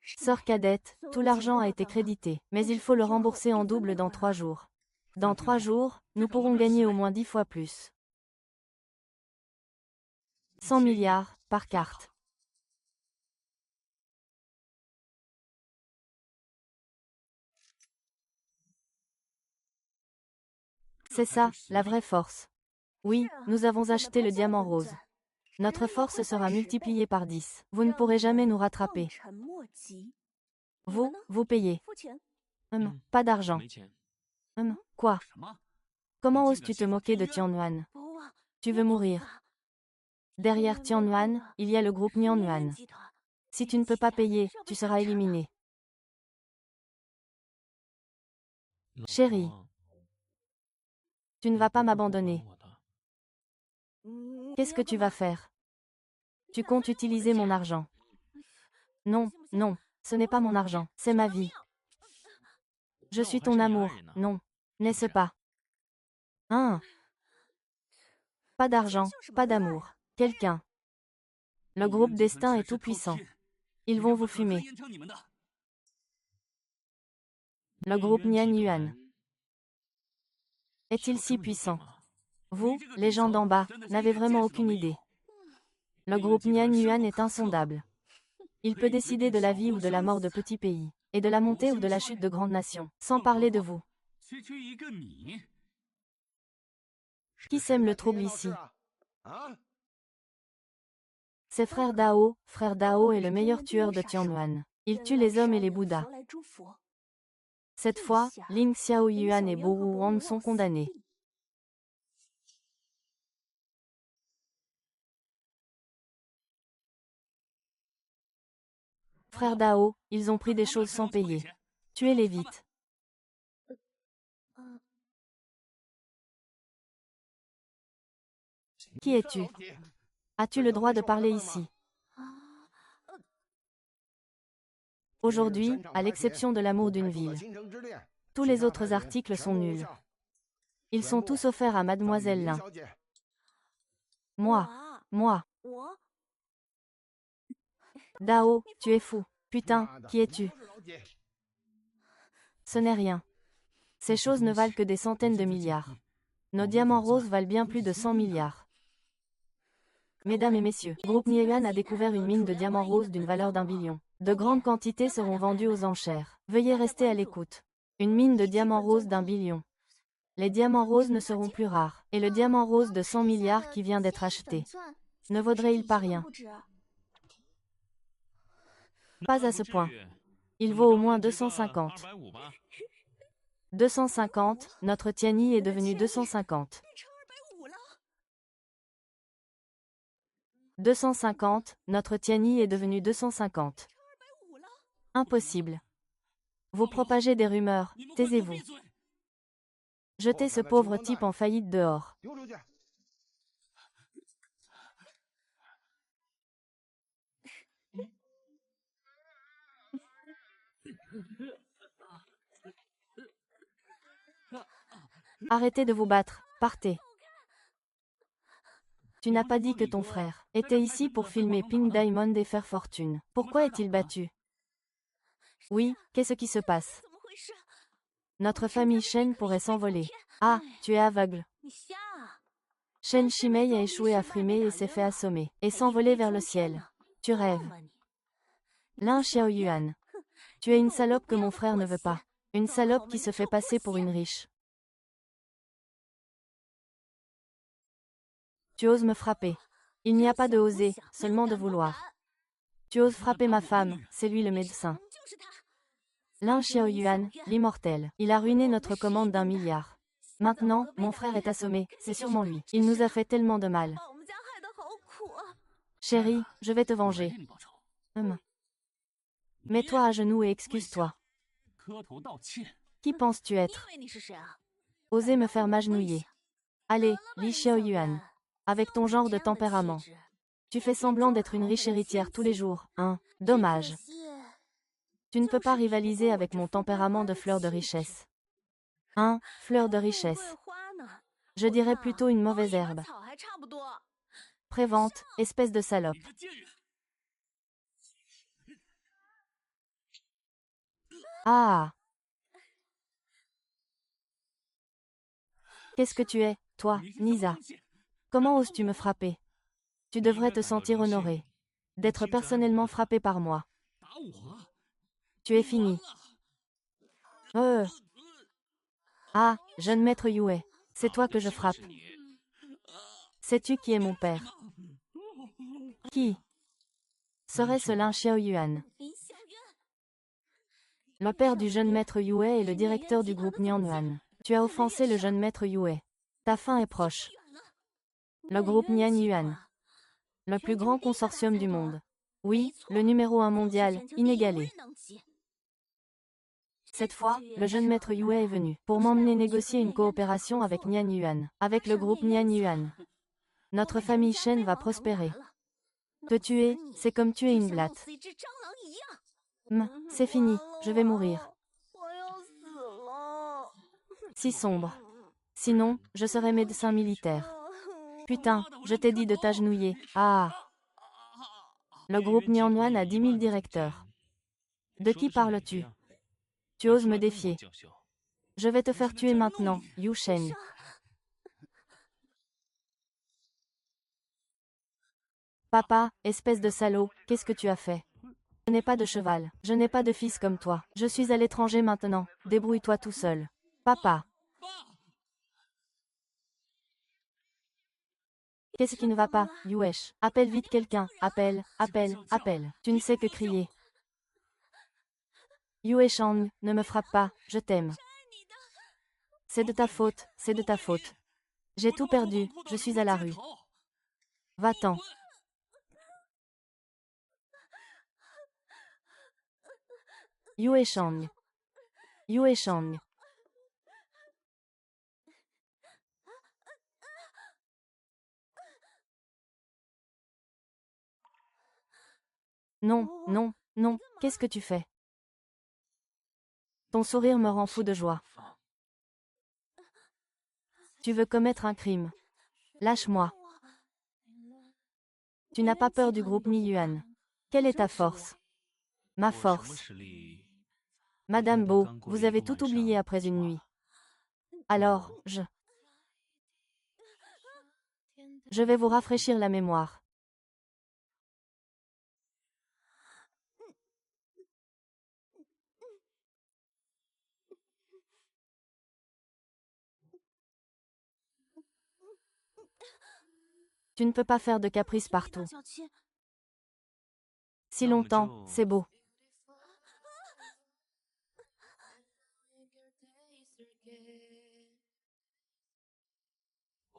Speaker 1: Sœur cadette, tout l'argent a été crédité, mais il faut le rembourser en double dans 3 jours. Dans 3 jours, nous pourrons gagner au moins 10 fois plus. 100 milliards, par carte. C'est ça, la vraie force. Oui, nous avons acheté le diamant rose. Notre force sera multipliée par 10. Vous ne pourrez jamais nous rattraper. Vous payez. Pas d'argent. Quoi? Comment oses-tu te moquer de Tianyuan? Tu veux mourir. Derrière Tianyuan, il y a le groupe Nianyuan. Si tu ne peux pas payer, tu seras éliminé. Chérie, tu ne vas pas m'abandonner. Qu'est-ce que tu vas faire? Tu comptes utiliser mon argent? Non, non, ce n'est pas mon argent, c'est ma vie. Je suis ton amour, non, n'est-ce pas? Hein? Pas d'argent, pas d'amour. Quelqu'un. Le groupe Destin est tout puissant. Ils vont vous fumer. Le groupe Nian Yuan. Est-il si puissant? Vous, les gens d'en bas, n'avez vraiment aucune idée. Le groupe Nian Yuan est insondable. Il peut décider de la vie ou de la mort de petits pays, et de la montée ou de la chute de grandes nations, sans parler de vous. Qui sème le trouble ici? C'est Frère Dao est le meilleur tueur de Tianyuan. Il tue les hommes et les bouddhas. Cette fois, Ling Xiaoyuan et Bo Wuhan sont condamnés. Frère Dao, ils ont pris des choses sans payer. Tuez-les vite. Qui es-tu? As-tu le droit de parler ici? Aujourd'hui, à l'exception de l'amour d'une ville, tous les autres articles sont nuls. Ils sont tous offerts à Mademoiselle Lin. Moi. Dao, tu es fou. Putain, qui es-tu? Ce n'est rien. Ces choses ne valent que des centaines de milliards. Nos diamants roses valent bien plus de 100 milliards. Mesdames et messieurs, Groupe Nieyuan a découvert une mine de diamants roses d'une valeur d'1 billion. De grandes quantités seront vendues aux enchères. Veuillez rester à l'écoute. Une mine de diamants roses d'1 billion. Les diamants roses ne seront plus rares. Et le diamant rose de 100 milliards qui vient d'être acheté, ne vaudrait-il pas rien? Pas à ce point. Il vaut au moins 250. 250, notre Tianyi est devenu 250. 250, notre Tianyi est devenu 250. Impossible. Vous propagez des rumeurs, taisez-vous. Jetez ce pauvre type en faillite dehors. Arrêtez de vous battre, partez. Tu n'as pas dit que ton frère était ici pour filmer Pink Diamond et faire fortune. Pourquoi est-il battu? Oui, qu'est-ce qui se passe? Notre famille Shen pourrait s'envoler. Ah, tu es aveugle. Shen Shimei a échoué à frimer et s'est fait assommer, et s'envoler vers le ciel. Tu rêves. Lin Xiaoyuan. Tu es une salope que mon frère ne veut pas. Une salope qui se fait passer pour une riche. Tu oses me frapper. Il n'y a pas de oser, seulement de vouloir. Tu oses frapper ma femme, c'est lui le médecin. Lin Xiaoyuan, l'immortel. Il a ruiné notre commande d'1 milliard. Maintenant, mon frère est assommé, c'est sûrement lui. Il nous a fait tellement de mal. Chérie, je vais te venger. Mets-toi à genoux et excuse-toi. Qui penses-tu être? Osez me faire m'agenouiller. Allez, Li Xiaoyuan. Avec ton genre de tempérament. Tu fais semblant d'être une riche héritière tous les jours, hein? Dommage. Tu ne peux pas rivaliser avec mon tempérament de fleur de richesse. Hein, fleur de richesse. Je dirais plutôt une mauvaise herbe. Prévente, espèce de salope. Ah! Qu'est-ce que tu es, toi, Nisa? Comment oses-tu me frapper? Tu devrais te sentir honoré d'être personnellement frappé par moi. Tu es fini. Ah, jeune maître Yue, c'est toi que je frappe. Sais-tu qui est mon père? Qui? Serait-ce Lin Xiaoyuan? Le père du jeune maître Yue est le directeur du groupe Nianyuan. Tu as offensé le jeune maître Yue. Ta fin est proche. Le groupe Nianyuan. Le plus grand consortium du monde. Oui, le numéro 1 mondial, inégalé. Cette fois, le jeune maître Yue est venu pour m'emmener négocier une coopération avec Nianyuan, avec le groupe Nianyuan. Notre famille Shen va prospérer. Te tuer, c'est comme tuer une blatte. C'est fini, je vais mourir. Si sombre. Sinon, je serai médecin militaire. Putain, je t'ai dit de t'agenouiller. Ah! Le groupe Nianyuan a 10 000 directeurs. De qui parles-tu? Tu oses me défier. Je vais te faire tuer maintenant, Yu Sheng. Papa, espèce de salaud, qu'est-ce que tu as fait? Je n'ai pas de cheval, je n'ai pas de fils comme toi. Je suis à l'étranger maintenant, débrouille-toi tout seul. Papa. Qu'est-ce qui ne va pas, Yuesh? Appelle vite quelqu'un, appelle, appelle, appelle. Tu ne sais que crier. Yue Shang, ne me frappe pas, je t'aime. C'est de ta faute, c'est de ta faute. J'ai tout perdu, je suis à la rue. Va-t'en. Yue Shang. Yue Shang. Non, non, non, qu'est-ce que tu fais? Ton sourire me rend fou de joie. Tu veux commettre un crime. Lâche-moi. Tu n'as pas peur du groupe Niyuan. Quelle est ta force? Ma force. Madame Beau, vous avez tout oublié après une nuit. Alors, je vais vous rafraîchir la mémoire. Tu ne peux pas faire de caprices partout. Si longtemps, c'est beau.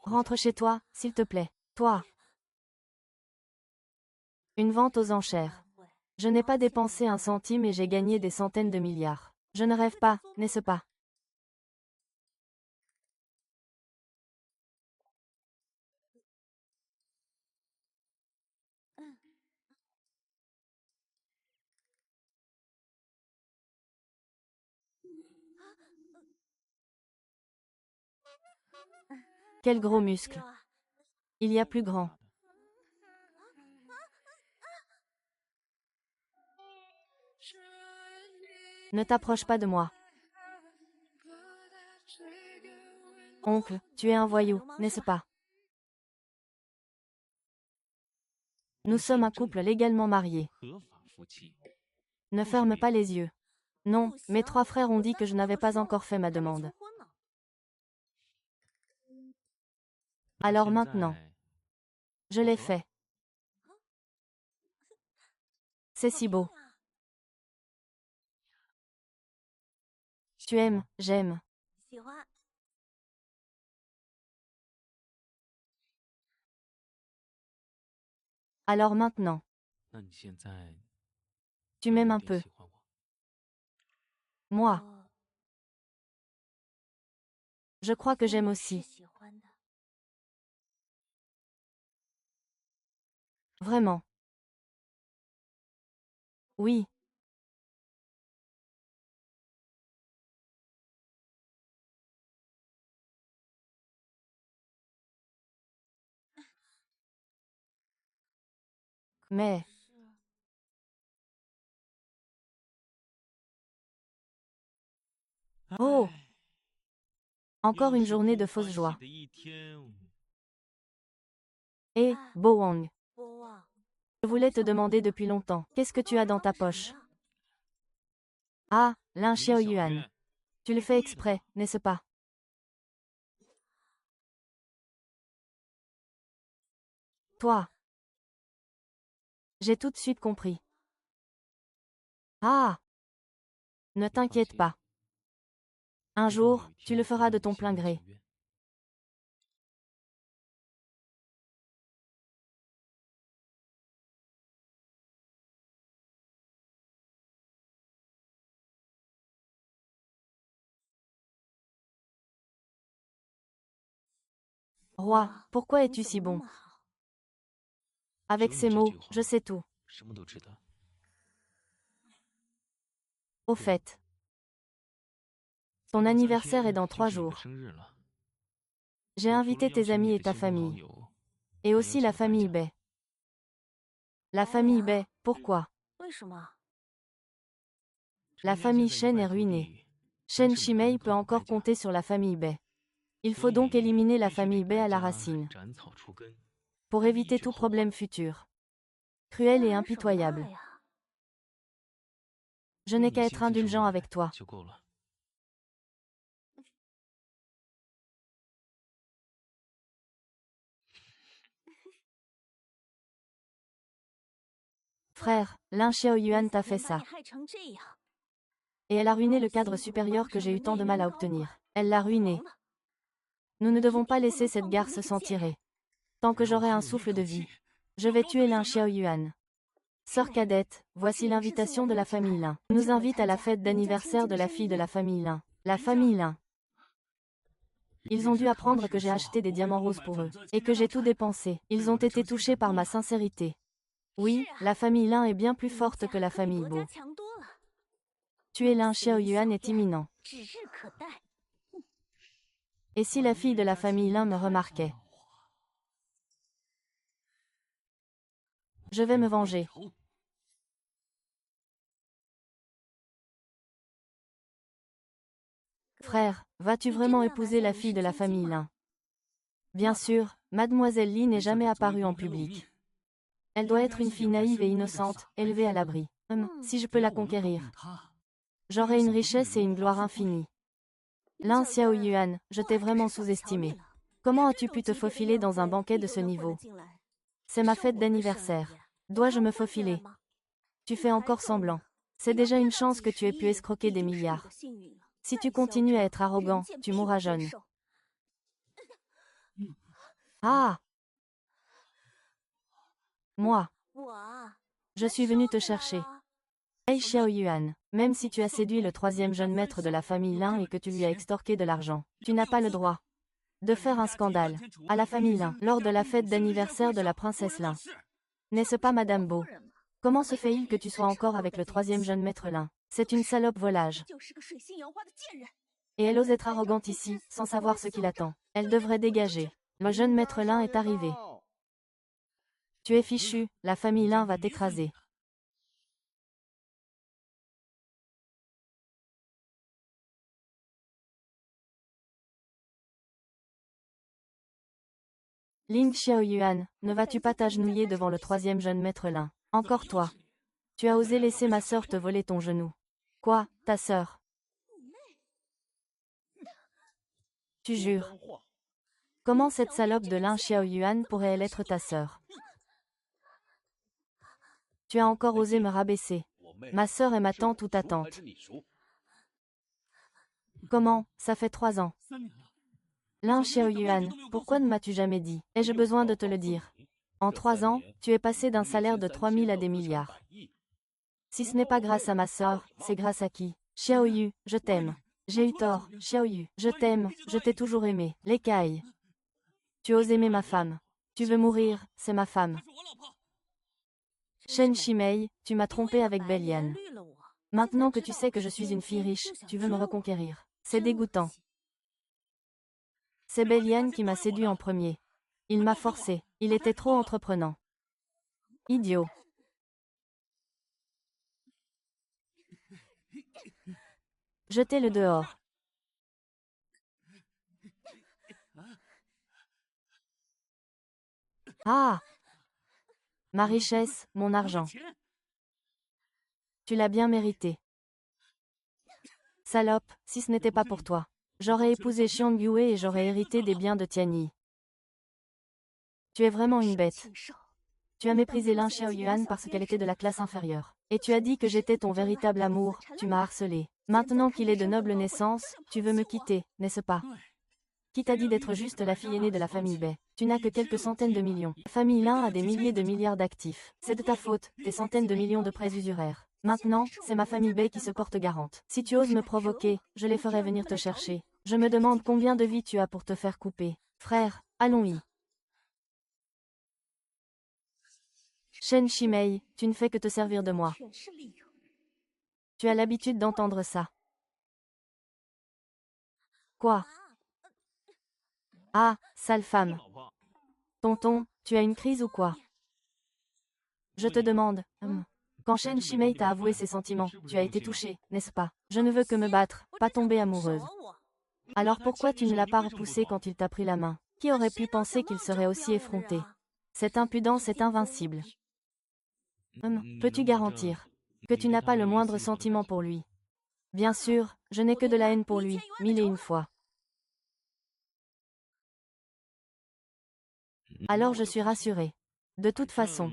Speaker 1: Rentre chez toi, s'il te plaît. Toi. Une vente aux enchères. Je n'ai pas dépensé un centime et j'ai gagné des centaines de milliards. Je ne rêve pas, n'est-ce pas? Quel gros muscle. Il y a plus grand. Ne t'approche pas de moi. Oncle, tu es un voyou, n'est-ce pas? Nous sommes un couple légalement marié. Ne ferme pas les yeux. Non, mes 3 frères ont dit que je n'avais pas encore fait ma demande. Alors maintenant, je l'ai fait. C'est si beau. Tu aimes, j'aime.
Speaker 2: 喜欢。
Speaker 1: Alors maintenant,
Speaker 3: 那你现在
Speaker 1: tu
Speaker 3: 有
Speaker 1: m'aimes
Speaker 3: 一
Speaker 1: un
Speaker 3: 点
Speaker 1: peu.
Speaker 3: 喜欢我？
Speaker 1: Moi,
Speaker 2: 我
Speaker 1: je crois que j'aime
Speaker 2: 是
Speaker 1: aussi.
Speaker 2: 喜欢的。
Speaker 1: Vraiment. Oui. Mais,
Speaker 2: 是
Speaker 1: oh,
Speaker 3: 唉
Speaker 1: encore
Speaker 3: 又
Speaker 1: une
Speaker 3: 是
Speaker 1: journée de
Speaker 3: 不
Speaker 1: fausse
Speaker 3: 欢喜
Speaker 1: joie.
Speaker 3: 的一天。
Speaker 1: Et,
Speaker 2: Ah.
Speaker 1: Bo Wang,
Speaker 2: 波望。
Speaker 1: je voulais te demander depuis longtemps, qu'est-ce que tu as dans ta
Speaker 2: 什么
Speaker 1: poche?
Speaker 2: 呀？
Speaker 1: Ah, Lin
Speaker 3: 李小
Speaker 1: Xiaoyuan.
Speaker 3: 月，
Speaker 1: Tu le
Speaker 3: 最
Speaker 1: fais
Speaker 3: 贵的
Speaker 1: exprès, n'est-ce pas? Toi. J'ai tout de suite compris. Ah. Ne
Speaker 3: 你放
Speaker 1: t'inquiète
Speaker 3: 心，
Speaker 1: pas. Un
Speaker 3: 直到有
Speaker 1: jour,
Speaker 3: 一
Speaker 1: tu
Speaker 3: 天
Speaker 1: le
Speaker 3: 我
Speaker 1: feras
Speaker 3: 让
Speaker 1: de
Speaker 3: 你
Speaker 1: ton
Speaker 3: 心
Speaker 1: plein
Speaker 3: 甘
Speaker 1: gré.
Speaker 3: 情愿。
Speaker 1: Roi, pourquoi
Speaker 2: 你
Speaker 1: es-tu
Speaker 2: 怎
Speaker 1: si
Speaker 2: 么那
Speaker 1: bon?
Speaker 2: 么好？
Speaker 1: Avec
Speaker 3: 只有
Speaker 1: ces
Speaker 3: 你这
Speaker 1: mots,
Speaker 3: 句话
Speaker 1: je sais tout.
Speaker 3: 什么都知道。
Speaker 1: Au
Speaker 3: 对
Speaker 1: fait, ton
Speaker 3: 再过3
Speaker 1: anniversaire est
Speaker 3: 天
Speaker 1: dans
Speaker 3: 就
Speaker 1: 3
Speaker 3: 是你的
Speaker 1: jours.
Speaker 3: 生日了。
Speaker 1: J'ai
Speaker 3: 我除
Speaker 1: invité
Speaker 3: 了邀
Speaker 1: tes
Speaker 3: 请
Speaker 1: amis
Speaker 3: 你
Speaker 1: et
Speaker 3: 的
Speaker 1: ta
Speaker 3: 亲朋好
Speaker 1: famille.
Speaker 3: 友，
Speaker 1: Et
Speaker 3: 还邀
Speaker 1: aussi
Speaker 3: 请
Speaker 1: la
Speaker 3: 了大
Speaker 1: famille
Speaker 3: 家。
Speaker 1: Bay. La
Speaker 2: 哎
Speaker 1: famille
Speaker 2: 呀
Speaker 1: Bay, pourquoi?
Speaker 2: 为什么？
Speaker 1: La
Speaker 3: 陈家
Speaker 1: famille
Speaker 3: 现在
Speaker 1: Shen
Speaker 3: 一败
Speaker 1: est
Speaker 3: 涂
Speaker 1: ruinée.
Speaker 3: 地，
Speaker 1: Shen
Speaker 3: 但是你还
Speaker 1: Shimei
Speaker 3: 能
Speaker 1: peut
Speaker 3: 做个
Speaker 1: encore
Speaker 3: 败家，
Speaker 1: compter sur la famille Bay. Il
Speaker 3: 所
Speaker 1: faut donc
Speaker 3: 以
Speaker 1: éliminer la
Speaker 3: 必须得
Speaker 1: famille Bay
Speaker 3: 败
Speaker 1: à la
Speaker 3: 家
Speaker 1: racine.
Speaker 3: 斩草除根，
Speaker 1: Pour
Speaker 3: 一
Speaker 1: éviter
Speaker 3: 绝
Speaker 1: tout
Speaker 3: 后患。
Speaker 1: problème futur. Cruel
Speaker 2: 那
Speaker 1: et
Speaker 2: 还什么
Speaker 1: impitoyable.
Speaker 2: 呀？
Speaker 1: Je
Speaker 3: 用
Speaker 1: n'ai
Speaker 3: 你
Speaker 1: qu'à
Speaker 3: 心
Speaker 1: être
Speaker 3: 慈手
Speaker 1: indulgent
Speaker 3: 软
Speaker 1: avec toi.
Speaker 3: 就够了。
Speaker 1: Frère, Lin Xiaoyuan
Speaker 2: 你
Speaker 1: t'a
Speaker 2: 怎
Speaker 1: fait
Speaker 2: 能把
Speaker 1: ça.
Speaker 2: 你害成这样？
Speaker 1: Et elle a ruiné le
Speaker 2: 把我
Speaker 1: cadre
Speaker 2: 辛苦地
Speaker 1: supérieur
Speaker 2: 完
Speaker 1: que
Speaker 2: 成
Speaker 1: j'ai
Speaker 2: 的
Speaker 1: eu tant
Speaker 2: 内
Speaker 1: de mal
Speaker 2: 元
Speaker 1: à
Speaker 2: 高管
Speaker 1: obtenir. Elle l'a
Speaker 2: 跑
Speaker 1: ruiné.
Speaker 2: 了。
Speaker 1: Nous ne
Speaker 2: 我一
Speaker 1: devons
Speaker 2: 定
Speaker 1: pas
Speaker 2: 不
Speaker 1: laisser
Speaker 2: 能
Speaker 1: cette
Speaker 2: 放过
Speaker 1: gare
Speaker 2: 那
Speaker 1: se
Speaker 2: 个贱人。
Speaker 1: tirer. Tant que
Speaker 3: 让我
Speaker 1: j'aurai un
Speaker 3: 松了一
Speaker 1: souffle de
Speaker 3: 口
Speaker 1: vie.
Speaker 3: 气。
Speaker 1: Je vais tuer Lin Xiaoyuan. Sœur cadette, voici l'invitation de la famille Lin. Nous invite à la fête d'anniversaire de la fille de la famille Lin. La famille Lin. Ils ont dû apprendre que j'ai acheté des diamants roses pour eux, et que j'ai tout dépensé. Ils ont été touchés par ma sincérité. Oui, la famille Lin est bien plus
Speaker 2: 你
Speaker 1: forte
Speaker 2: 家
Speaker 1: que la
Speaker 2: 可比
Speaker 1: famille
Speaker 2: 罗
Speaker 1: Bo.
Speaker 2: 家强多了。
Speaker 1: Tuer Lin
Speaker 2: 死你
Speaker 1: Xiaoyuan
Speaker 2: 小
Speaker 1: est
Speaker 2: 院
Speaker 1: imminent.
Speaker 2: 指日可待。
Speaker 1: Et si la fille de la famille Lin me remarquait? Je vais me venger. Frère, vas-tu vraiment épouser la fille de la famille Lin? Bien sûr, Mademoiselle Li n'est jamais apparue en public. Elle doit être une fille naïve et innocente, élevée à l'abri. Si je peux la conquérir, j'aurai une richesse et une gloire infinie. Lin Xiaoyuan, je t'ai vraiment sous-estimé. Comment as-tu pu te faufiler dans un banquet de ce niveau? C'est ma fête d'anniversaire. Dois-je me faufiler? Tu fais encore semblant. C'est déjà une chance que tu aies pu escroquer des milliards. Si tu continues à être arrogant, tu mourras jeune. Ah! Moi,
Speaker 2: 我啊，
Speaker 1: je suis venu te chercher. Hey Xiaoyuan, même si tu as séduit le troisième jeune maître de la famille Lin et que tu lui as extorqué de l'argent, tu n'as pas le droit de faire un scandale à la famille Lin lors de la fête d'anniversaire de la princesse Lin. N'est-ce pas Madame Bo? Comment se fait-il que tu sois encore avec le troisième jeune maître Lin? C'est une salope volage.
Speaker 2: 就是个水性杨花的贱人。
Speaker 1: Et elle ose être arrogante ici, sans savoir ce qui l'attend. Elle devrait dégager. Le jeune maître Lin est arrivé. Tu es fichu, la famille Lin va t'écraser. Ling Xiaoyuan, ne vas-tu pas t'agenouiller devant le troisième jeune maître Lin? Encore toi. Tu as osé laisser ma sœur te voler ton genou. Quoi, ta sœur? Tu jures. Comment cette salope de Lin Xiaoyuan pourrait-elle être ta sœur? Tu as encore osé me rabaisser. Ma sœur est ma tante ou ta tante. Comment, ça fait 3 ans. Lin Xiaoyuan, pourquoi ne m'as-tu jamais dit? Ai-je besoin de te le dire? En 3 ans, tu es passé d'un salaire de 3000 à des milliards. Si ce n'est pas grâce à ma sœur, c'est grâce à qui? Xiaoyu, je t'aime. J'ai eu tort, Xiaoyu, je t'aime, je t'ai toujours aimé. L'écaille. Tu oses aimer ma femme. Tu veux mourir, c'est ma femme. Shen Shimei, tu m'as trompé avec Belian. Maintenant que tu sais que je suis une fille riche, tu veux me reconquérir. C'est dégoûtant. C'est Belian qui m'a séduit en premier. Il m'a forcé. Il était trop entreprenant. Idiot. Jetez-le dehors. Ah! Ma richesse, mon argent. Tu l'as bien mérité. Salope, si ce n'était pas pour toi. J'aurais épousé Xiong Yue et j'aurais hérité des biens de Tianyi. Tu es vraiment une bête. Tu as méprisé Lin Xiaoyuan parce qu'elle était de la classe inférieure. Et tu as dit que j'étais ton véritable amour, tu m'as harcelé. Maintenant qu'il est de noble naissance, tu veux me quitter, n'est-ce pas? Qui t'a dit d'être juste la fille aînée de la famille Bay? Tu n'as que quelques centaines de millions. La famille Lin a des milliers de milliards d'actifs. C'est de ta faute, tes centaines de millions de prêts usuraires. Maintenant, c'est ma famille Bay qui se porte garante. Si tu oses me provoquer, je les ferai venir te chercher. Je me demande combien de vies tu as pour te faire couper. Frère, allons-y. Shen Shimei, tu ne fais que te servir de moi. Tu as l'habitude d'entendre ça. Quoi? Ah, sale femme. Tonton, tu as une crise ou quoi? Je te demande. Quand Shen Shimei t'a avoué ses sentiments, tu as été touchée, n'est-ce pas? Je ne veux que me battre, pas tomber amoureuse. Alors pourquoi tu ne l'as pas repoussé quand il t'a pris la main? Qui aurait pu penser qu'il serait aussi effronté? Cette impudence est invincible. Peux-tu garantir que tu n'as pas le moindre sentiment pour lui? Bien sûr, je n'ai que de la haine pour lui, 1001 fois. Alors je suis rassurée. De toute façon,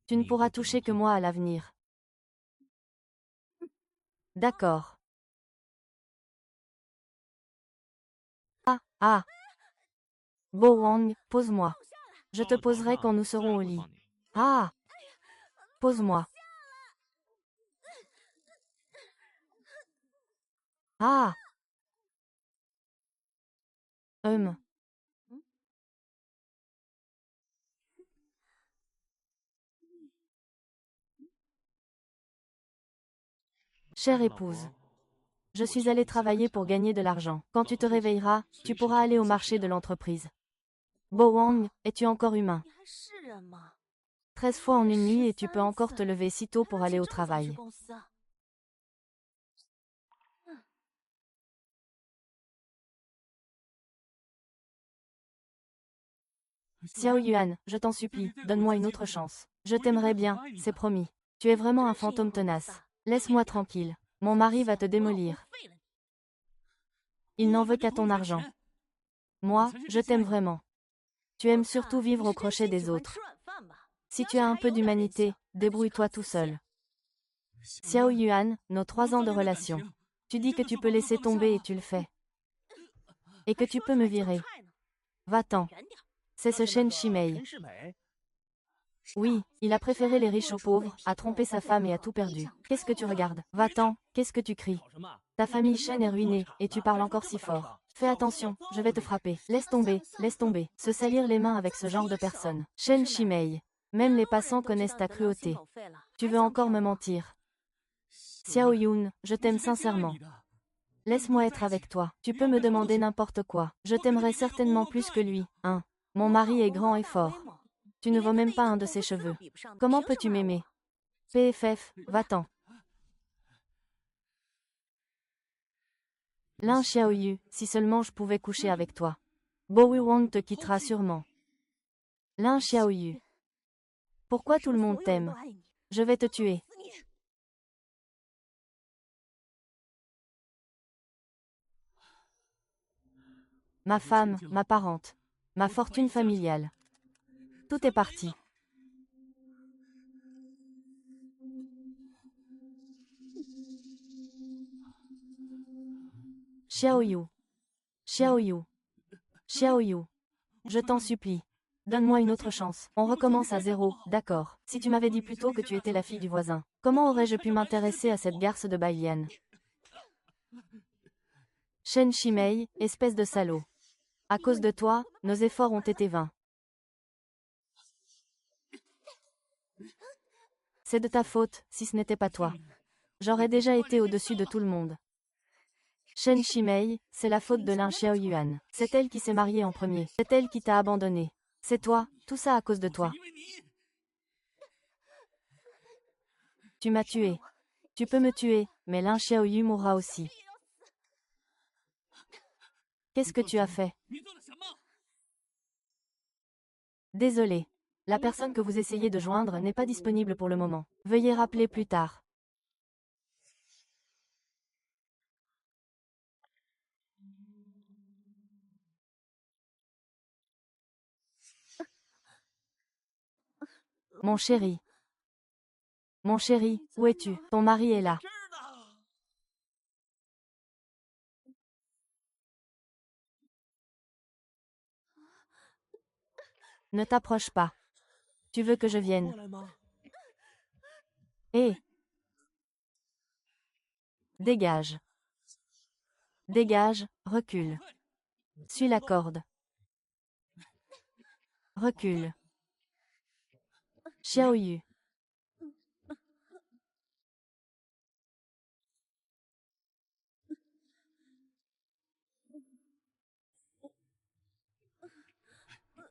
Speaker 1: tu ne pourras toucher que moi à l'avenir. D'accord. Ah. Bo Wang, pose-moi. Je te poserai quand nous serons au lit. Ah. Pose-moi. Ah. Chère épouse. Je suis allée travailler pour gagner de l'argent. Quand tu te réveilleras, tu pourras aller au marché de l'entreprise. Bo Wang, es-tu encore humain? 13 fois en une nuit et tu peux encore te lever si tôt pour aller au travail. Xiao Yuan, je t'en supplie, donne-moi une autre chance. Je t'aimerai bien, c'est promis. Tu es vraiment un fantôme tenace. Laisse-moi tranquille. Mon mari va te démolir. Il n'en veut qu'à ton argent. Moi, je t'aime vraiment. Tu aimes surtout vivre au crochet des autres. Si tu as un peu d'humanité, débrouille-toi tout seul. Xiao Yuan, nos 3 ans de relation. Tu dis que tu peux laisser tomber et tu le fais. Et que tu peux me virer. Va-t'en. C'est ce Shen Shimei. Oui, il a préféré les riches aux pauvres, a trompé sa femme et a tout perdu. Qu'est-ce que tu regardes? Va-t'en, qu'est-ce que tu cries? Ta famille Shen est ruinée, et tu parles encore si fort. Fais attention, je vais te frapper. Laisse tomber, se salir les mains avec ce genre de personne. Shen Shimei. Même les passants connaissent ta cruauté. Tu veux encore me mentir? Xiao Yun, je t'aime sincèrement. Laisse-moi être avec toi. Tu peux me demander n'importe quoi. Je t'aimerai certainement plus que lui, hein. Mon mari est grand et fort. Tu ne vaux même pas un de ses cheveux. Comment peux-tu m'aimer? PFF, va-t'en. Lin Xiaoyu, si seulement je pouvais coucher avec toi. Bo Wang te quittera sûrement. Lin Xiaoyu. Pourquoi tout le monde t'aime? Je vais te tuer. Ma femme, ma parente. Ma fortune familiale. Tout est parti. Xiaoyu. Xiaoyu. Xiaoyu. Je t'en supplie. Donne-moi une autre chance. On recommence à zéro, d'accord. Si tu m'avais dit plus tôt que tu étais la fille du voisin, comment aurais-je pu m'intéresser à cette garce de Baiyan? Shen Shimei, espèce de salaud. À cause de toi, nos efforts ont été vains. C'est de ta faute, si ce n'était pas toi. J'aurais déjà été au-dessus de tout le monde. Shen Shimei, c'est la faute de Lin Xiaoyuan. C'est elle qui s'est mariée en premier. C'est elle qui t'a abandonné. C'est toi, tout ça à cause de toi. Tu m'as tué. Tu peux me tuer, mais Lin Xiaoyu mourra aussi. Qu'est-ce que tu as fait? Désolé. La personne que vous essayez de joindre n'est pas disponible pour le moment. Veuillez rappeler plus tard. Mon chéri. Mon chéri, où es-tu? Ton mari est là. Ne t'approche pas. Tu veux que je vienne? Hé! Dégage. Dégage, recule. Suis la corde. Recule. Xiaoyu.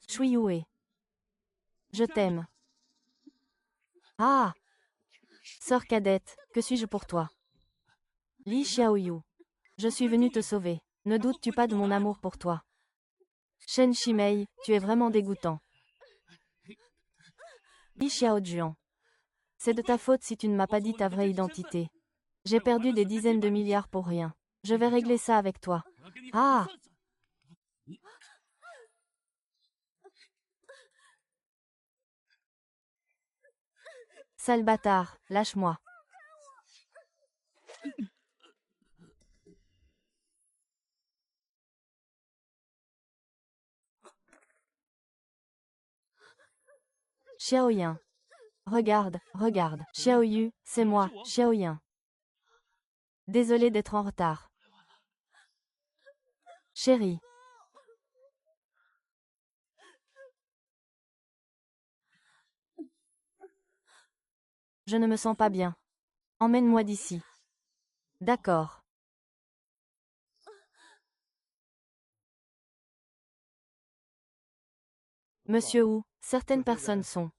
Speaker 1: Shuiyue. Je t'aime. Ah! Sœur cadette, que suis-je pour toi? Li Xiaoyu. Je suis venu te sauver. Ne doutes-tu pas de mon amour pour toi? Shen Shimei, tu es vraiment dégoûtant. Li Xiaojuan. C'est de ta faute si tu ne m'as pas dit ta vraie identité. J'ai perdu des dizaines de milliards pour rien. Je vais régler ça avec toi. Ah! Sale bâtard, lâche-moi. Xiaoyan. Regarde, regarde. Xiaoyu, c'est moi, Xiaoyan. Désolé d'être en retard. Chérie. Je ne me sens pas bien. Emmène-moi d'ici. D'accord. Monsieur Wu, certaines personnes sont.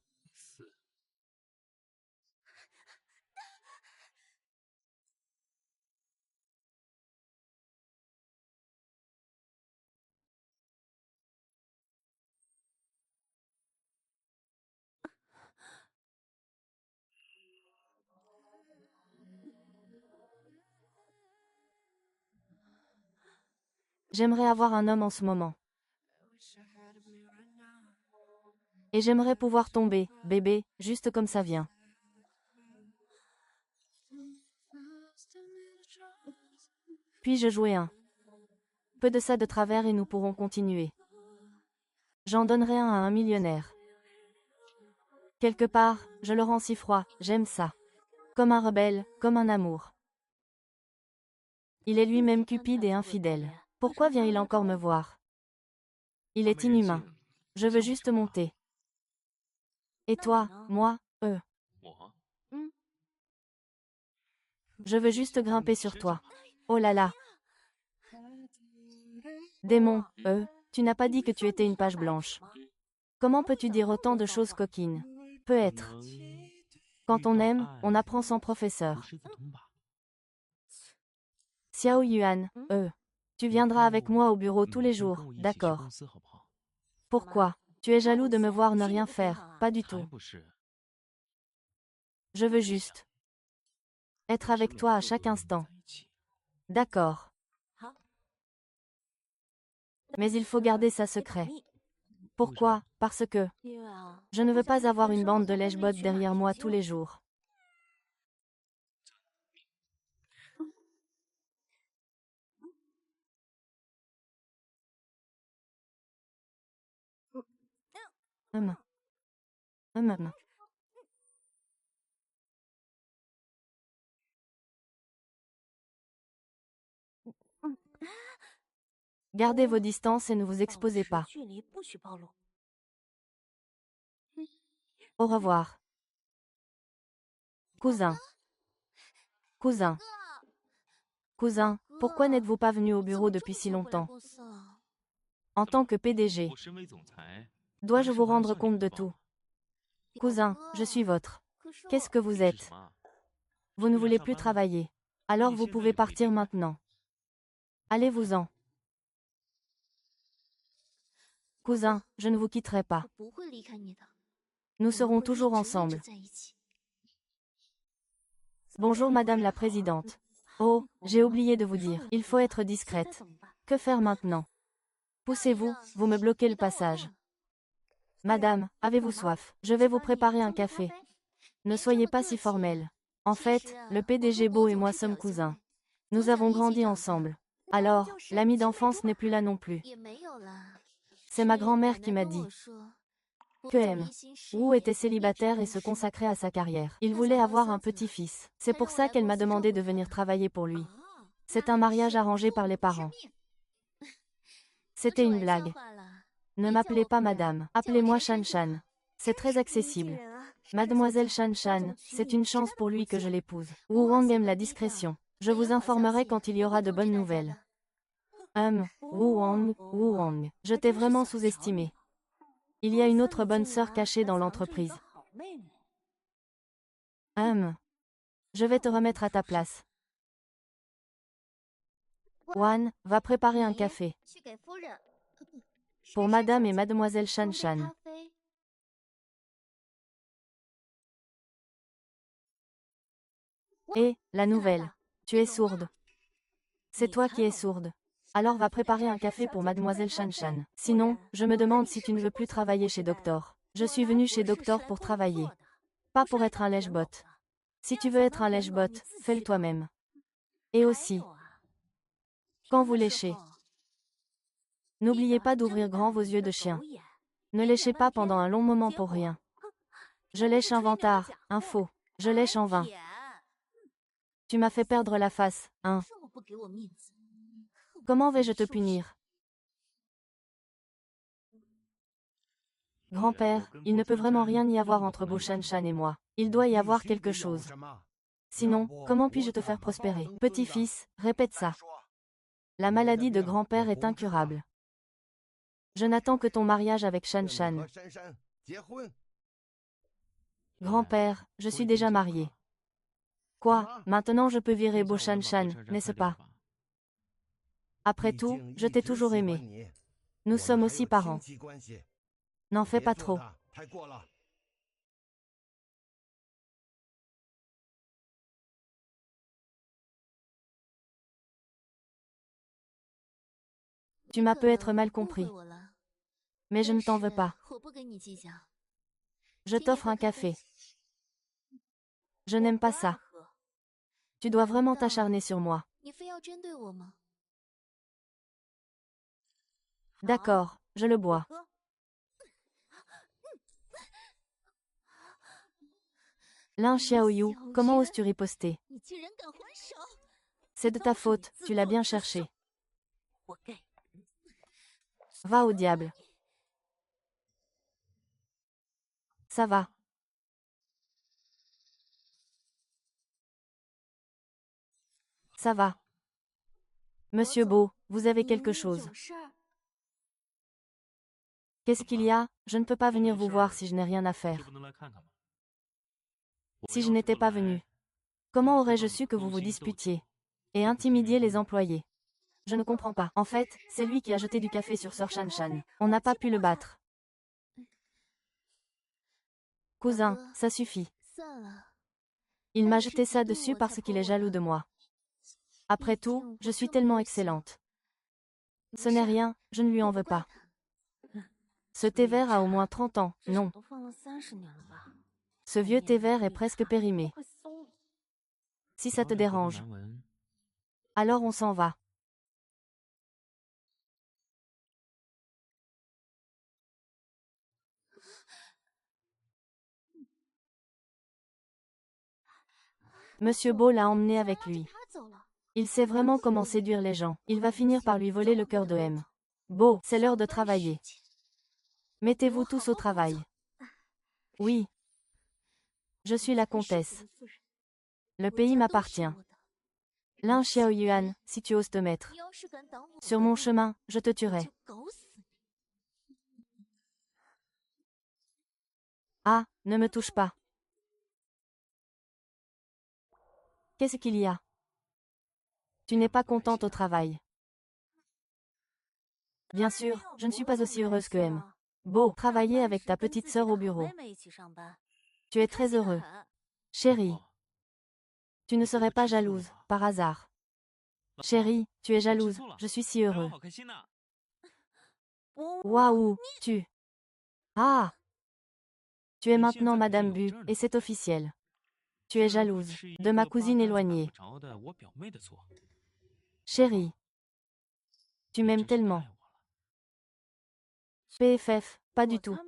Speaker 1: J'aimerais avoir un homme en ce moment. Et j'aimerais pouvoir tomber, bébé, juste comme ça vient. Puis-je jouer un peu de ça de travers et nous pourrons continuer. J'en donnerai un à un millionnaire. Quelque part, je le rends si froid, j'aime ça. Comme un rebelle, comme un amour. Il est lui-même cupide et infidèle. Pourquoi vient-il encore me voir? Il est inhumain. Je veux juste monter. Et toi, moi, eux. Je veux juste grimper sur toi. Oh là là. Démon, tu n'as pas dit que tu étais une page blanche. Comment peux-tu dire autant de choses coquines? Peut-être. Quand on aime, on apprend sans professeur. Xiao Yuan, tu viendras avec moi au bureau tous les jours, d'accord? Pourquoi? Tu es jaloux de me voir ne rien faire, pas du tout. Je veux juste être avec toi à chaque instant. D'accord. Mais il faut garder ça secret. Pourquoi? Parce que je ne veux pas avoir une bande de lèche-bottes derrière moi tous les jours. Hum. Hum. Gardez vos distances et ne vous exposez pas. Au revoir. Cousin. Cousin. Cousin, pourquoi n'êtes-vous pas venu au bureau depuis si longtemps? En tant que PDG, dois-je vous rendre compte de tout? Cousin, je suis votre. Qu'est-ce que vous êtes? Vous ne voulez plus travailler. Alors vous pouvez partir maintenant. Allez-vous-en. Cousin, je ne vous quitterai pas. Nous serons toujours ensemble. Bonjour Madame la Présidente. Oh, j'ai oublié de vous dire, il faut être discrète. Que faire maintenant? Poussez-vous, vous me bloquez le passage. Madame, avez-vous soif? Je vais vous préparer un café. Ne soyez pas si formelle. En fait, le PDG Beau et moi sommes cousins. Nous avons grandi ensemble. Alors, l'ami d'enfance n'est plus là non plus. C'est ma grand-mère qui m'a dit que Wu était célibataire et se consacrait à sa carrière. Il voulait avoir un petit-fils. C'est pour ça qu'elle m'a demandé de venir travailler pour lui. C'est un mariage arrangé par les parents. C'était une blague. Ne m'appelez pas madame, appelez-moi Shan Shan. C'est très accessible. Mademoiselle Shan Shan, c'est une chance pour lui que je l'épouse. Wu Wang aime la discrétion. Je vous informerai quand il y aura de bonnes nouvelles. Wu Wang, je t'ai vraiment sous-estimé. Il y a une autre bonne sœur cachée dans l'entreprise. Je vais te remettre à ta place. Wan, va préparer un café. Pour Madame et Mademoiselle Shan Shan. Et, la nouvelle. Tu es sourde. C'est toi qui es sourde. Alors va préparer un café pour Mademoiselle Shan Shan. Sinon, je me demande si tu ne veux plus travailler chez Doctor. Je suis venue chez Doctor pour travailler. Pas pour être un lèche-bot. Si tu veux être un lèche-bot, fais-le toi-même. Et aussi, quand vous léchez, n'oubliez pas d'ouvrir grand vos yeux de chien. Ne léchez pas pendant un long moment pour rien. Je lèche un vantard, un faux. Je lèche en vain. Tu m'as fait perdre la face, hein. Comment vais-je te punir? Grand-père, il ne peut vraiment rien y avoir entre Beau Shan Shan et moi. Il doit y avoir quelque chose. Sinon, comment puis-je te faire prospérer? Petit-fils, répète ça. La maladie de grand-père est incurable. Je n'attends que ton mariage avec Shan Shan. Grand-père, je suis déjà marié. Quoi, maintenant je peux virer Beau Shan Shan, n'est-ce pas? Après tout, je t'ai toujours aimé. Nous sommes aussi parents. N'en fais pas trop. Tu m'as peut-être mal compris. Mais je ne t'en veux pas. Je t'offre un café. Je n'aime pas ça. Tu dois vraiment t'acharner sur moi. D'accord, je le bois. Lin Xiaoyu, comment oses-tu riposter? C'est de ta faute, tu l'as bien cherché. Va au diable. Ça va. Ça va. Monsieur Beau, vous avez quelque chose. Qu'est-ce qu'il y a? Je ne peux pas venir vous voir si je n'ai rien à faire. Si je n'étais pas venu, comment aurais-je su que vous vous disputiez et intimidiez les employés? Je ne comprends pas. En fait, c'est lui qui a jeté du café sur Sir Shan Shan. On n'a pas pu le battre. Cousin, ça suffit. Il m'a jeté ça dessus parce qu'il est jaloux de moi. Après tout, je suis tellement excellente. Ce n'est rien, je ne lui en veux pas. Ce thé vert a au moins 30 ans, non. Ce vieux thé vert est presque périmé. Si ça te dérange, alors on s'en va. Monsieur Beau l'a emmené avec lui.
Speaker 2: 他走了。
Speaker 1: Il sait vraiment comment séduire les gens. Il va finir par lui voler le cœur de M. Beau, c'est l'heure de travailler. Mettez-vous tous au travail. Oui. Je suis la comtesse. Le pays m'appartient. Lin Xiaoyuan, si tu oses te mettre sur mon chemin, je te tuerai. Ah, ne me touche pas. Qu'est-ce qu'il y a? Tu n'es pas contente au travail. Bien sûr, je ne suis pas aussi heureuse que M. Beau, travailler avec ta petite sœur au bureau. Tu es très heureux. Chérie, tu ne serais pas jalouse, par hasard. Chérie, tu es jalouse, je suis si heureux. Waouh, tu... Ah! Tu es maintenant Madame Bu, et c'est officiel. Tu es jalouse, de ma cousine éloignée. Chérie, tu m'aimes tellement. PFF, pas du tout.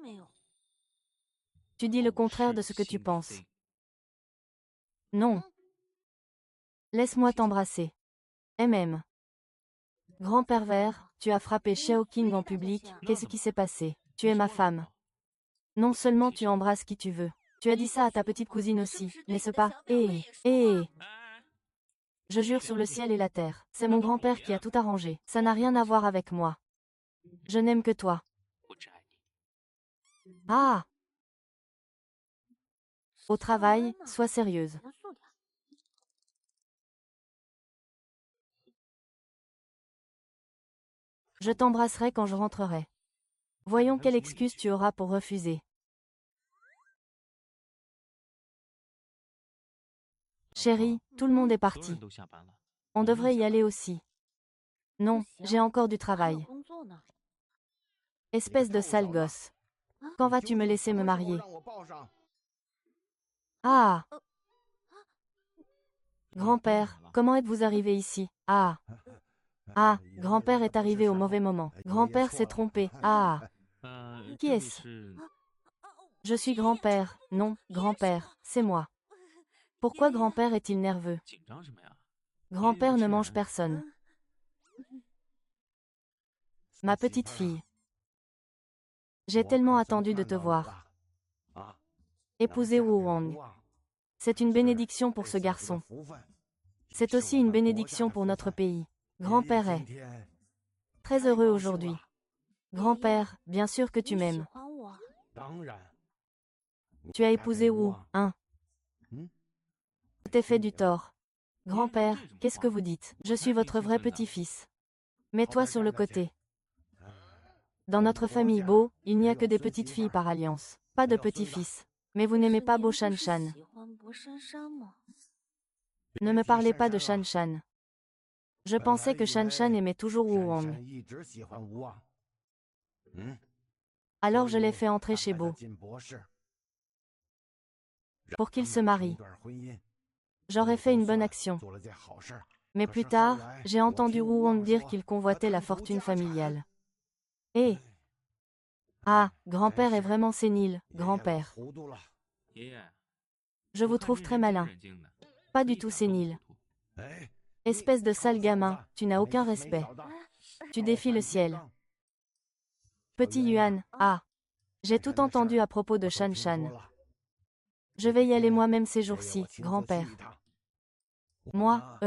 Speaker 1: Tu dis le contraire de ce que tu penses. Non. Laisse-moi t'embrasser. MM. Grand pervers, tu as frappé Xiao King en public, qu'est-ce qui s'est passé? Tu es ma femme. Non seulement tu embrasses qui tu veux. Tu as dit ça à ta petite cousine aussi, n'est-ce pas? Je jure sur le ciel et la terre, c'est mon grand-père qui a tout arrangé, ça n'a rien à voir avec moi. Je n'aime que toi. Ah! Au travail, sois sérieuse. Je t'embrasserai quand je rentrerai. Voyons quelle excuse tu auras pour refuser. Chérie, tout le monde est parti. On devrait y aller aussi. Non, j'ai encore du travail. Espèce de sale gosse. Quand vas-tu me laisser me marier? Ah! Grand-père, comment êtes-vous arrivé ici? Ah! Ah, grand-père est arrivé au mauvais moment. Grand-père s'est trompé. Ah! Qui est-ce? Je suis grand-père. Non, grand-père, c'est moi. Pourquoi grand-père est-il nerveux? Grand-père ne mange personne. Ma petite fille. J'ai tellement attendu de te voir. Épouser Wu Wang. C'est une bénédiction pour ce garçon. C'est aussi une bénédiction pour notre pays. Grand-père est très heureux aujourd'hui. Grand-père, bien sûr que tu m'aimes. Tu as épousé Wu, hein? Je t'ai fait du tort. Grand-père, qu'est-ce que vous dites? Je suis votre vrai petit-fils. Mets-toi sur le côté. Dans notre famille Beau, il n'y a que des petites filles par alliance. Pas de petits-fils. Mais vous n'aimez pas Beau Shan Shan. Ne me parlez pas de Shan Shan. Je pensais que Shan Shan aimait toujours Wu Wang. Alors je l'ai fait entrer chez Beau. Pour qu'il se marie. J'aurais fait une bonne action. Mais plus tard, j'ai entendu Wu Wang dire qu'il convoitait la fortune familiale. Ah, grand-père est vraiment sénile, grand-père. Je vous trouve très malin. Pas du tout sénile. Espèce de sale gamin, tu n'as aucun respect. Tu défies le ciel. Petit Yuan, ah. J'ai tout entendu à propos de Shan Shan. Je vais y aller moi-même ces jours-ci, grand-père. Moi,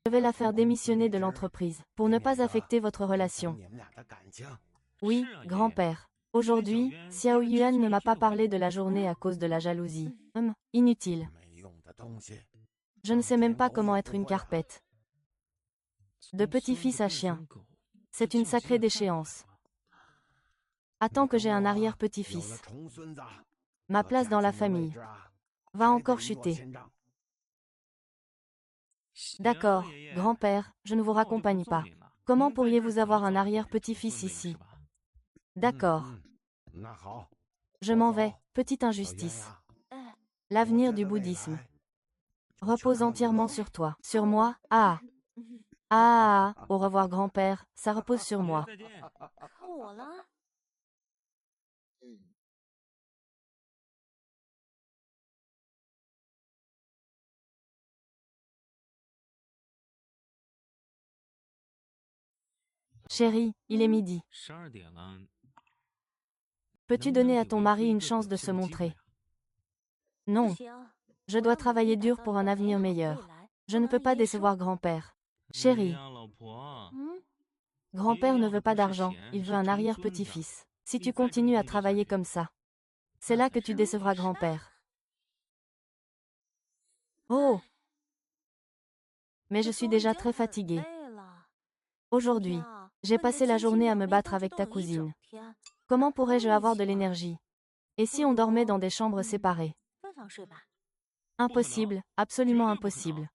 Speaker 1: je vais la faire démissionner de l'entreprise, pour ne pas affecter votre relation. Oui, grand-père. Aujourd'hui, Xiao Yuan ne m'a pas parlé de la journée à cause de la jalousie. Inutile. Je ne sais même pas comment être une carpette. De petit-fils à chien. C'est une sacrée déchéance. Attends que j'ai un arrière-petit-fils. Ma place dans la famille va encore chuter. D'accord, grand-père, je ne vous raccompagne pas. Comment pourriez-vous avoir un arrière-petit-fils ici? D'accord. Je m'en vais, petite injustice. L'avenir du bouddhisme repose entièrement sur toi. Sur moi? Ah! Ah! Au revoir grand-père, ça repose sur moi. Chérie, il est midi.
Speaker 3: 12点了，
Speaker 1: Peux-tu donner à ton mari une chance de se montrer? Non,
Speaker 2: 不行，
Speaker 1: je dois travailler dur pour un avenir meilleur. Je ne peux pas décevoir grand-père.
Speaker 3: 哎
Speaker 1: Chérie,
Speaker 3: 呀，老婆，
Speaker 1: grand-père ne veut pas d'argent, il veut un arrière-petit-fils. Si tu continues à travailler comme ça, c'est là que tu décevras grand-père. Oh! Mais je suis déjà très fatiguée.
Speaker 2: 累了。
Speaker 1: Aujourd'hui, j'ai passé la journée à me battre avec ta cousine. Comment pourrais-je avoir de l'énergie? Et si on dormait dans des chambres séparées?
Speaker 2: 分房睡吧。
Speaker 1: Impossible, absolument impossible.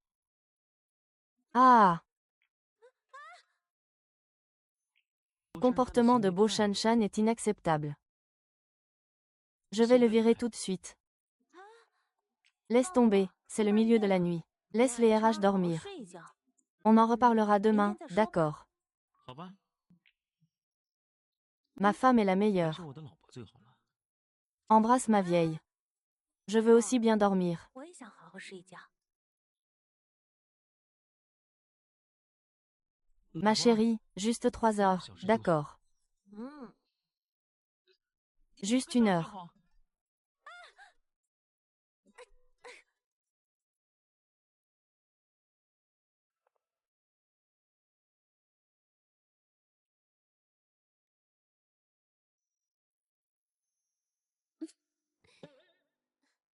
Speaker 1: Ah! Le comportement de Bo Shan Shan est inacceptable. Je vais le virer tout de suite. Laisse tomber, c'est le milieu de la nuit. Laisse les RH dormir.
Speaker 2: 睡一觉。
Speaker 1: On en reparlera demain, d'accord.
Speaker 3: 好吧，
Speaker 1: Ma femme est la
Speaker 3: 还
Speaker 1: meilleure.
Speaker 3: 是我的老婆最好了。
Speaker 1: Embrasse ma vieille. Je veux aussi bien dormir.
Speaker 2: 我也想好好睡一觉。
Speaker 1: Ma chérie, juste 3 heures, d'accord.
Speaker 2: 嗯，
Speaker 1: Juste 1 heure.
Speaker 3: 好，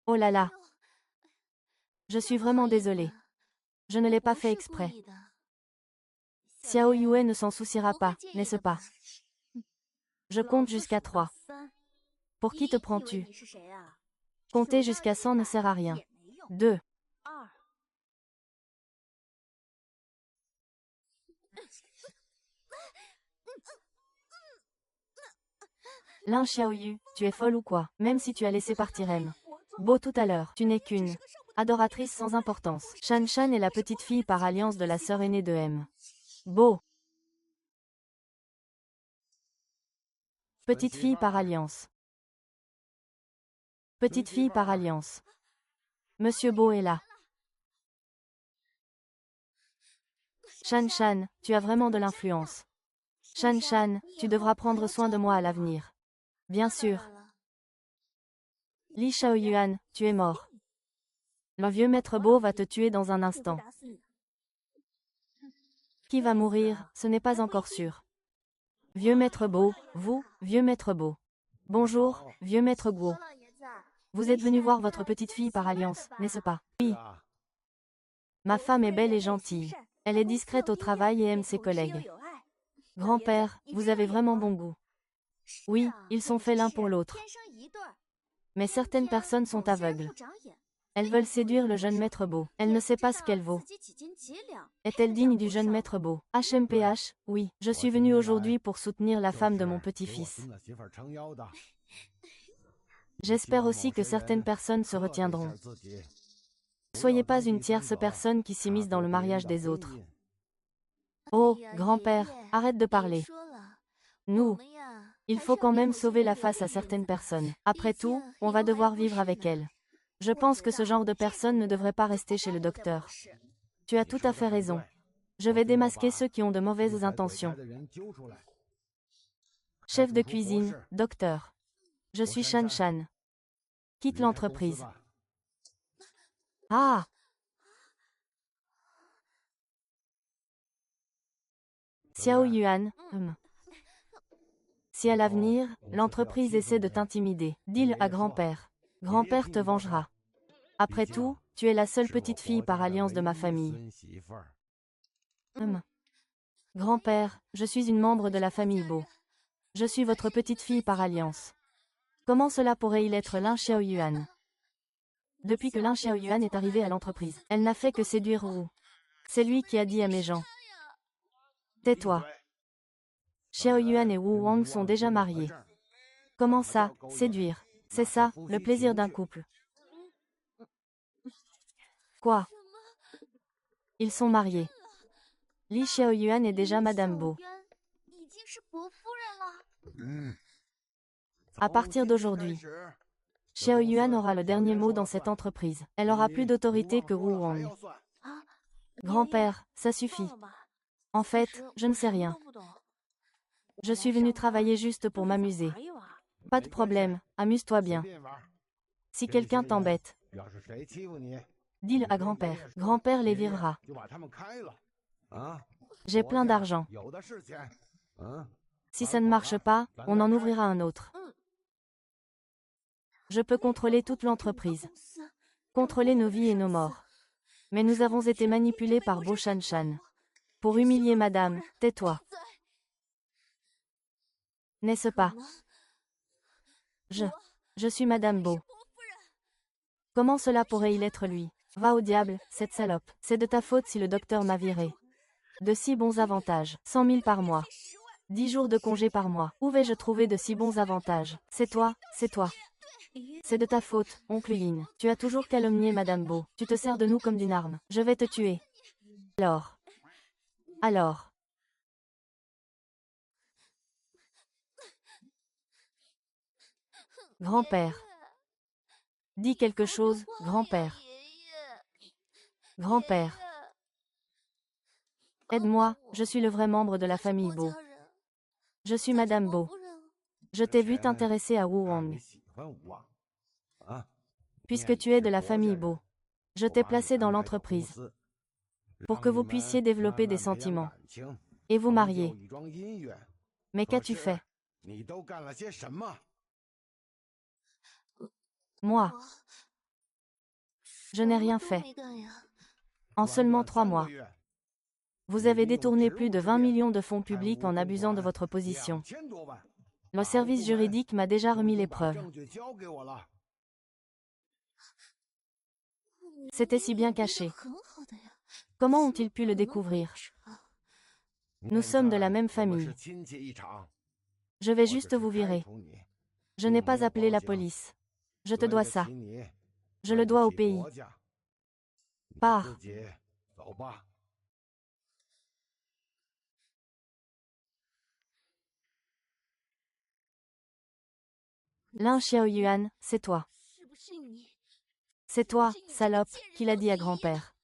Speaker 1: Oh là là. Je suis vraiment désolée. Je ne l'ai pas fait exprès. Xiao Yue ne s'en souciera pas, n'est-ce pas? Je compte jusqu'à 3. Pour qui te prends-tu? Compter jusqu'à 100 ne sert à rien. 2.
Speaker 2: 二，
Speaker 1: Lin Xiaoyu, tu es folle ou quoi? Même si tu as laissé partir M. Beau tout à l'heure, tu n'es qu'une adoratrice sans importance. Shan Shan est la petite fille par alliance de la sœur aînée de M. Beau. Petite fille par alliance. Petite fille par alliance. Monsieur Beau est là. Shan Shan, tu as vraiment de l'influence. Shan Shan, tu devras prendre soin de moi à l'avenir. Bien sûr. Li Shaoyuan, tu es mort. Le vieux maître Beau va te tuer dans un
Speaker 2: 我会
Speaker 1: instant.
Speaker 2: 打死你。
Speaker 1: Qui va mourir, ce n'est pas encore sûr. Vieux maître Beau, vous, vieux maître Beau. Bonjour, vieux maître Guo. Vous êtes venu voir votre petite fille par alliance, n'est-ce pas? Oui. Ma femme est belle et gentille. Elle est discrète au travail et aime ses collègues. Grand-père, vous avez vraiment bon goût. Oui, ils sont faits l'un pour l'autre. Mais certaines personnes sont aveugles. Elles veulent séduire le jeune maître Beau. Elle ne sait pas ce qu'elle vaut. Est-elle digne du jeune maître Beau? HMPH, oui. Je suis venu aujourd'hui pour soutenir la femme de mon petit-fils. J'espère aussi que certaines personnes se retiendront. Soyez pas une tierce personne qui s'immisce dans le mariage des autres. Oh, grand-père, arrête de parler. Nous, il faut quand même sauver la face à certaines personnes. Après tout, on va devoir vivre avec elles. Je pense que ce genre de personnes ne devrait pas rester chez le docteur. Tu as tout à fait raison. Je vais démasquer ceux qui ont de mauvaises intentions. Chef de cuisine, docteur. Je suis Shan Shan. Quitte l'entreprise. Ah! Xiao Yuan, Si à l'avenir, l'entreprise essaie de t'intimider, dis-le à grand-père. Grand-père te vengera. Après tout, tu es la seule petite fille par alliance de ma famille. Grand-père, je suis une membre de la famille Beau. Je suis votre petite fille par alliance. Comment cela pourrait-il être Lin Xiaoyuan? Depuis que Lin Xiaoyuan est arrivée à l'entreprise, elle n'a fait que séduire Wu. C'est lui qui a dit à mes gens. Tais-toi. Xiaoyuan et Wu Wang sont déjà mariés. Comment ça, séduire? C'est ça, le plaisir d'un couple. Quoi? Ils sont mariés. Li Xiaoyuan est déjà Madame Beau. À partir d'aujourd'hui, Xiaoyuan aura le dernier mot dans cette entreprise. Elle aura plus d'autorité que Wu Wang. Grand-père, ça suffit. En fait, je ne sais rien. Je suis venu travailler juste pour m'amuser. Pas de problème, amuse-toi bien. Si quelqu'un t'embête, dis-le à grand-père. Grand-père les virera. J'ai plein d'argent. Si ça ne marche pas, on en ouvrira un autre. Je peux contrôler toute l'entreprise. Contrôler nos vies et nos morts. Mais nous avons été manipulés par Bo Shan Shan. Pour humilier madame, tais-toi. N'est-ce pas? Je suis madame Bo. Comment cela pourrait-il être lui? Va au diable, cette salope. C'est de ta faute si le docteur m'a viré. De si bons avantages. 100 000 par mois. 10 jours de congé par mois. Où vais-je trouver de si bons avantages? C'est toi, c'est toi. C'est de ta faute, oncle Yin. Tu as toujours calomnié Madame Bo. Tu te sers de nous comme d'une arme. Je vais te tuer. Alors. Grand-père. Dis quelque chose, grand-père. Grand-père. Aide-moi, je suis le vrai membre de la famille Bo. Je suis Madame Bo. Je t'ai vu t'intéresser à Wu Wang. Puisque tu es de la famille Bo, je t'ai placé dans l'entreprise pour que vous puissiez développer des sentiments et vous marier. Mais qu'as-tu fait? Moi, je n'ai rien fait. En seulement 3 mois, vous avez détourné plus de 20 millions de fonds publics en abusant de votre position. Le service juridique m'a déjà remis les preuves. C'était si bien caché. Comment ont-ils pu le découvrir? Nous sommes de la même famille. Je vais juste vous virer. Je n'ai pas appelé la police. Je te dois ça. Je le dois au pays. Pars. Lin Xiaoyuan, c'est toi. C'est toi, salope, qui l'a dit à grand-père.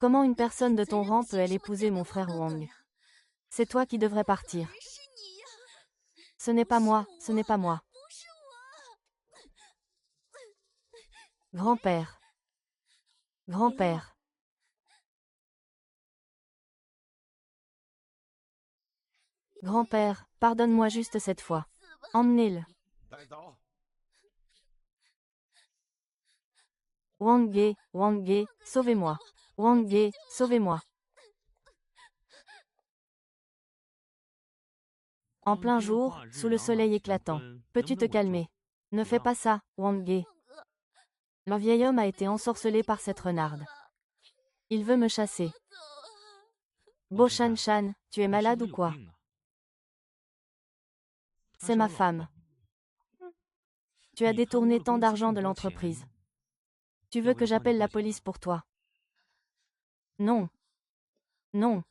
Speaker 1: Comment une personne de ton rang peut-elle épouser mon frère Wang? C'est toi qui devrais partir. Ce n'est pas moi, ce n'est pas moi. Grand-père. Grand-père. Grand-père, pardonne-moi juste cette fois. Emmenez-le. Wang Ge, sauvez-moi. Wang Ge, sauvez-moi. En plein jour, sous le soleil éclatant. Peux-tu te calmer? Ne fais pas ça, Wang Ge. Le vieil homme a été ensorcelé par cette renarde. Il veut me chasser. Bo Shan Shan, tu es malade ou quoi? C'est ma femme. Tu as détourné tant d'argent de l'entreprise. Tu veux que j'appelle la police pour toi? Non. Non.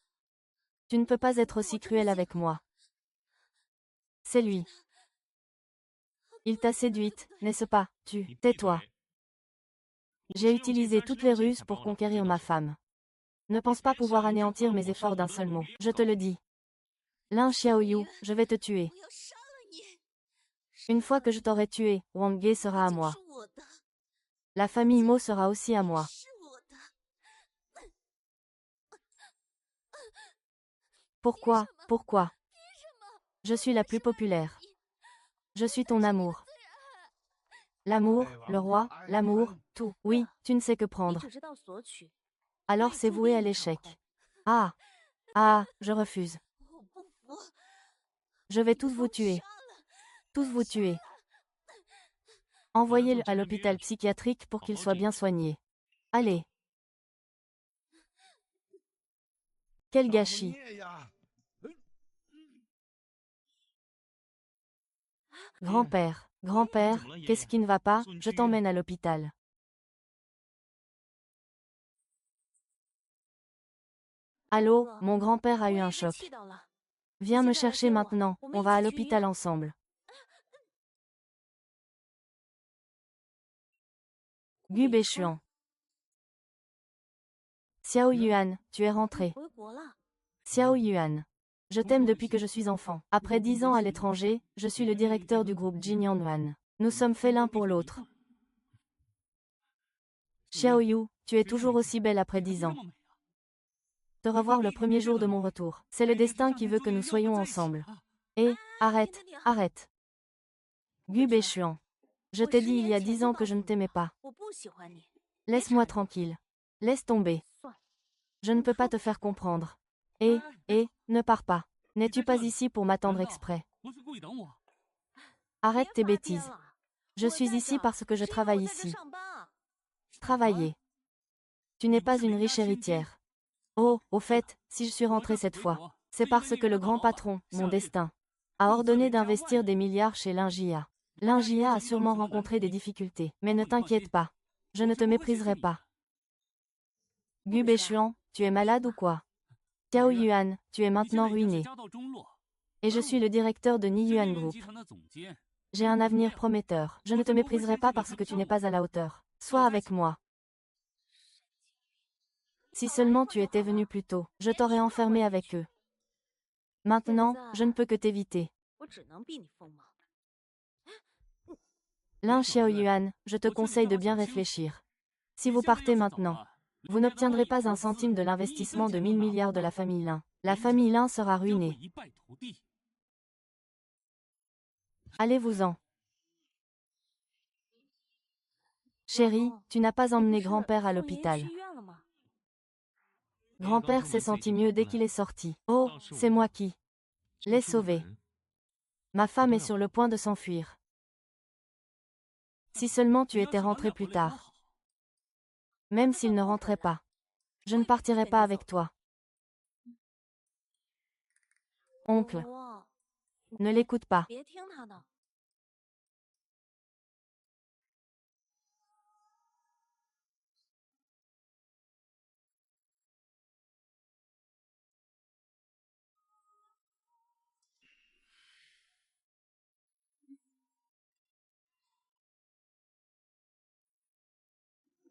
Speaker 1: Tu ne peux pas être aussi cruel avec moi. C'est lui. Il t'a séduite, n'est-ce pas? Tais-toi. J'ai utilisé toutes les ruses pour conquérir ma femme. Ne pense pas pouvoir anéantir mes efforts d'un seul mot. Je te le dis. Lin Xiaoyu, je vais te tuer. Une fois que je t'aurai tué, Wang Ge sera à moi. La famille Mo sera aussi à moi. Pourquoi? Je suis la plus populaire. Je suis ton amour. L'amour, le roi, l'amour, tout. Oui, tu ne sais que prendre. Alors c'est voué à l'échec. Ah, je refuse. Je vais tous vous tuer. Tous vous tuer. Envoyez-le à l'hôpital psychiatrique pour qu'il soit bien soigné. Allez. Quel gâchis. Grand-père, qu'est-ce qui ne va pas? Je t'emmène à l'hôpital. Allô, mon grand-père a eu un choc. Viens me chercher maintenant, on va à l'hôpital ensemble. Gu Bechuan. Xiao Yuan, tu es rentré. Xiao Yuan. Je t'aime depuis que je suis enfant. Après 10 ans à l'étranger, je suis le directeur du groupe Jin Yuan. Nous sommes faits l'un pour l'autre. Xiaoyu, tu es toujours aussi belle après 10 ans. Te revoir le premier jour de mon retour. C'est le destin qui veut que nous soyons ensemble. Et, arrête, arrête. Gu Bechuan. Je t'ai dit il y a 10 ans que je ne t'aimais pas. Laisse-moi tranquille. Laisse tomber. Je ne peux pas te faire comprendre. Et, ne pars pas. N'es-tu pas ici pour m'attendre exprès? Arrête tes bêtises. Je suis ici parce que je travaille ici. Travailler. Tu n'es pas une riche héritière. Oh, au fait, si je suis rentrée cette fois, c'est parce que le grand patron, mon destin, a ordonné d'investir des milliards chez Lingia. Lingia a sûrement rencontré des difficultés, mais ne t'inquiète pas. Je ne te mépriserai pas. Gu Bechuan, tu es malade ou quoi? Xiao Yuan, tu es maintenant ruiné. Et je suis le directeur de Ni Yuan Group. J'ai un avenir prometteur. Je ne te mépriserai pas parce que tu n'es pas à la hauteur. Sois avec moi. Si seulement tu étais venu plus tôt, je t'aurais enfermé avec eux. Maintenant, je ne peux que t'éviter. Lin Xiaoyuan, je te conseille de bien réfléchir. Si vous partez maintenant, vous n'obtiendrez pas un centime de l'investissement de 1000 milliards de la famille Lin. La famille Lin sera ruinée. Allez-vous-en. Chérie, tu n'as pas emmené grand-père à l'hôpital. Grand-père s'est senti mieux dès qu'il est sorti. Oh, c'est moi qui l'ai sauvé. Ma femme est sur le point de s'enfuir. Si seulement tu étais rentré plus tard. Même s'il ne rentrait pas. Je ne partirai pas avec toi. Oncle. Ne l'écoute pas.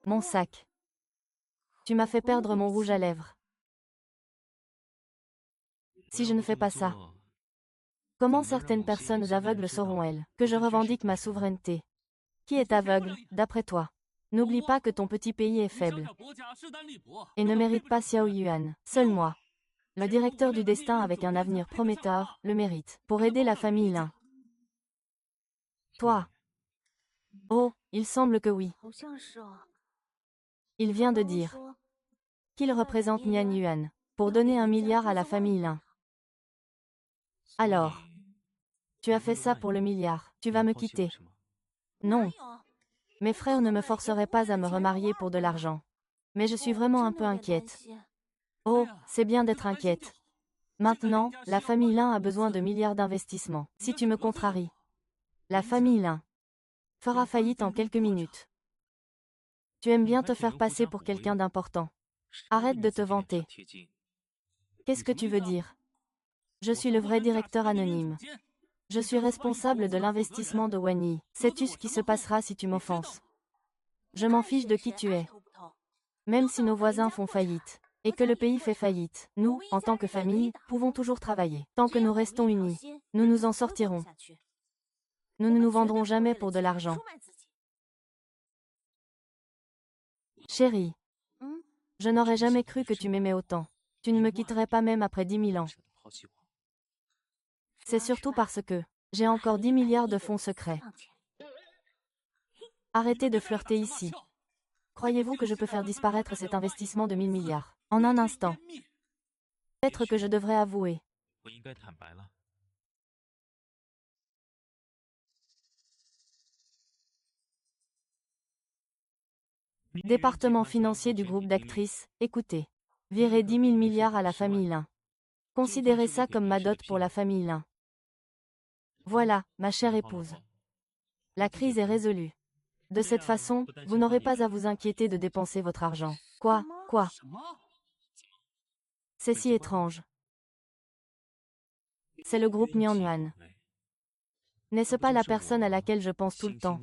Speaker 1: Mon sac. Tu m'as fait perdre mon rouge à lèvres. Si je ne fais pas ça, comment certaines personnes aveugles sauront-elles que je revendique ma souveraineté? Qui est aveugle, d'après toi? N'oublie pas que ton petit pays est faible et ne mérite pas Xiao Yuan. Seul moi, le directeur du destin avec un avenir prometteur, le mérite pour aider la famille Lin. Toi? Oh, il semble que oui. Il vient de dire qu'il représente Nian Yuan pour donner 1 milliard à la famille Lin. Alors, tu as fait ça pour le milliard. Tu vas me quitter. Non. Mes frères ne me forceraient pas à me remarier pour de l'argent. Mais je suis vraiment un peu inquiète. Oh, c'est bien d'être inquiète. Maintenant, la famille Lin a besoin de milliards d'investissements. Si tu me contraries, la famille Lin fera faillite en quelques minutes. Tu aimes bien te faire passer pour quelqu'un d'important. Arrête de te vanter. Qu'est-ce que tu veux dire? Je suis le vrai directeur anonyme. Je suis responsable de l'investissement de Wen Yi. Sais-tu ce qui se passera si tu m'offenses? Je m'en fiche de qui tu es. Même si nos voisins font faillite, et que le pays fait faillite, nous, en tant que famille, pouvons toujours travailler. Tant que nous restons unis, nous nous en sortirons. Nous ne nous vendrons jamais pour de l'argent. Chérie, je n'aurais jamais cru que tu m'aimais autant. Tu ne me quitterais pas même après 10 000 ans. C'est surtout parce que j'ai encore 10 milliards de fonds secrets. Arrêtez de flirter ici. Croyez-vous que je peux faire disparaître cet investissement de 1000 milliards en un instant? Peut-être que je devrais avouer. Département financier du groupe d'actrices, écoutez. Virez 10 000 milliards à la famille Lin. Considérez ça comme ma dot pour la famille Lin. Voilà, ma chère épouse. La crise est résolue. De cette façon, vous n'aurez pas à vous inquiéter de dépenser votre argent. Quoi? C'est si étrange. C'est le groupe Mianyuan. N'est-ce pas la personne à laquelle je pense tout le temps?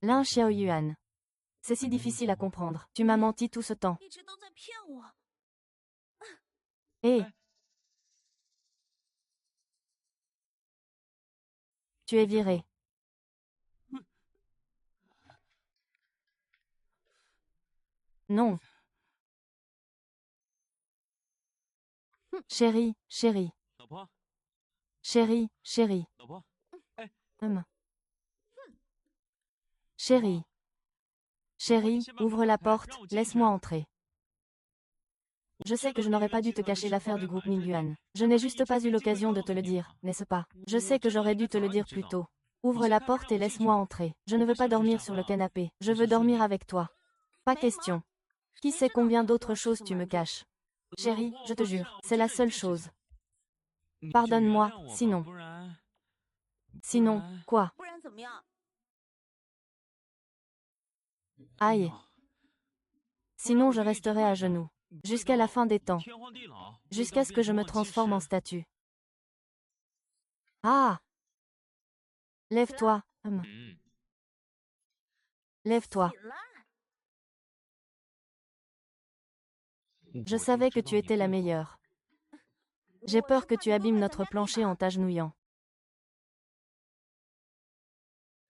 Speaker 1: Lin Xiaoyuan. C'est si difficile à comprendre. Tu m'as menti tout ce temps. Hé, Tu es viré. Non. Chérie, chérie.
Speaker 3: 老婆，
Speaker 1: Chérie, chérie.
Speaker 3: 老婆，哎，
Speaker 1: Chérie. Chérie, ouvre la porte, laisse-moi entrer. Je sais que je n'aurais pas dû te cacher l'affaire du groupe Mingyuan. Je n'ai juste pas eu l'occasion de te le dire, n'est-ce pas? Je sais que j'aurais dû te le dire plus tôt. Ouvre la porte et laisse-moi entrer. Je ne veux pas dormir sur le canapé. Je veux dormir avec toi. Pas question. Qui sait combien d'autres choses tu me caches? Chérie, je te jure, c'est la seule chose.
Speaker 3: 你就
Speaker 1: Pardonne-moi,
Speaker 3: 原谅我吧
Speaker 1: sinon.
Speaker 3: 不然
Speaker 1: Sinon, quoi?
Speaker 2: 不然怎么样？
Speaker 1: Aïe. Sinon je resterai à genoux. Jusqu'à la fin des temps.
Speaker 3: 天荒地老，
Speaker 1: Jusqu'à ce que je me transforme en statue. Ah! Lève-toi.
Speaker 3: 嗯，
Speaker 1: Lève-toi.
Speaker 2: 起来，
Speaker 1: Je savais que tu étais la meilleure. J'ai peur que tu abîmes notre plancher en t'agenouillant.